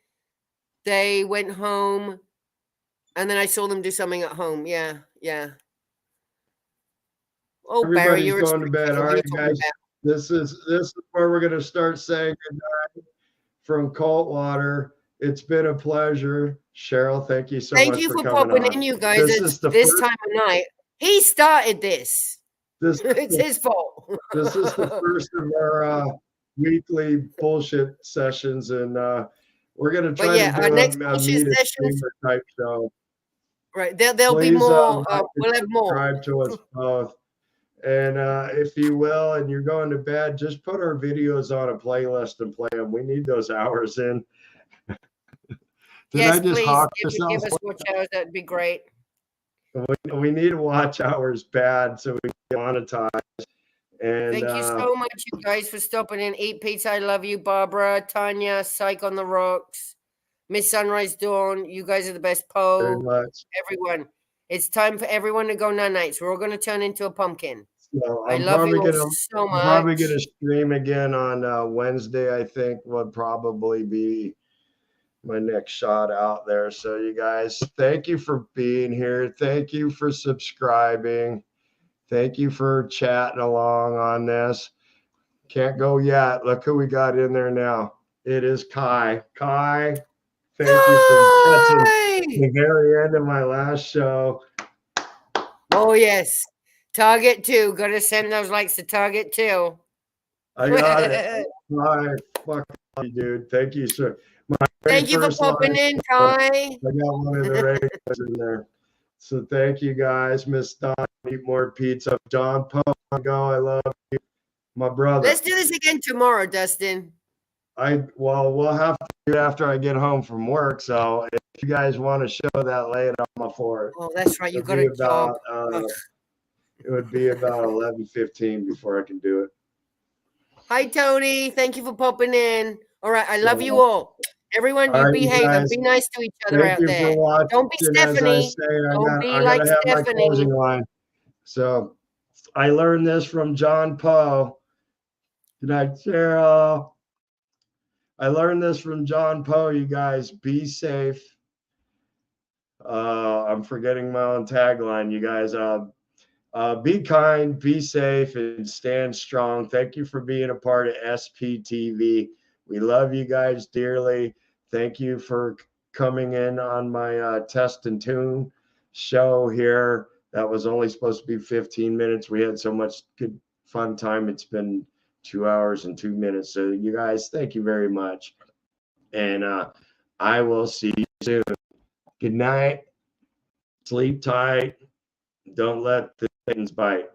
They went home. And then I saw them do something at home. Yeah, yeah. Oh, Barry, Everybody's you're a going to bed. sweetheart. All What are you right, talking guys. about? This is where we're going to start saying goodnight from Coldwater. It's been a pleasure. Cheryl, thank you so Thank much you for for coming popping on. in, you guys. This It's is the this first, time of night. He started this. this It's his fault. this is the first of our weekly bullshit sessions, and we're going to But try yeah, to our do next a bullshit meet a sessions, streamer type show. right? There'll be Please more. like and We'll have more. subscribe to us both. And if you will, and you're going to bed, just put our videos on a playlist and play them. We need those hours in. Did Yes, I just please hawk give yourself? us watch hours. That'd be great. We need watch hours bad so we can monetize. And Thank you so much, you guys, for stopping in. Eat pizza. I love you, Barbara, Tanya, Psych on the Rocks, Miss Sunrise Dawn. You guys are the best. very Poe, much. everyone. It's time for everyone to go night nights. We're all going to turn into a pumpkin. So I love you all so much. I'm probably gonna stream again on Wednesday. I think would probably be my next shot out there. So you guys, thank you for being here. Thank you for subscribing. Thank you for chatting along on this. Can't go yet. Look who we got in there now. It is Kai. Kai, thank you for catching the very end of my last show. Oh, yes. Target 2. Got to send those likes to Target 2. I got it. Kai, fuck you, dude. Thank you, sir. Thank you for popping in, Kai. I got one of the regulars in there. So thank you guys. Miss Don, eat more pizza. John Poe, go. I love you. My brother. Let's do this again tomorrow, Dustin. We'll have to do it after I get home from work. So if you guys want to show that later, I'm all for it. Oh, that's right. You got a job. It would be about 11:15 before I can do it. Hi, Tony. Thank you for popping in. All right. I love you all. Everyone, you behave and be nice to each other out there. Don't be Stephanie. Don't be like Stephanie. My closing line. So I learned this from John Poe. Good night, Cheryl. I learned this from John Poe. You guys be safe. I'm forgetting my own tagline. You guys, be kind, be safe, and stand strong. Thank you for being a part of SPTV. We love you guys dearly. Thank you for coming in on my test and tune show here. That was only supposed to be 15 minutes. We had so much good fun time. It's been 2 hours and 2 minutes. So you guys, thank you very much. And I will see you soon. Good night. Sleep tight. Don't let the Satan's bite.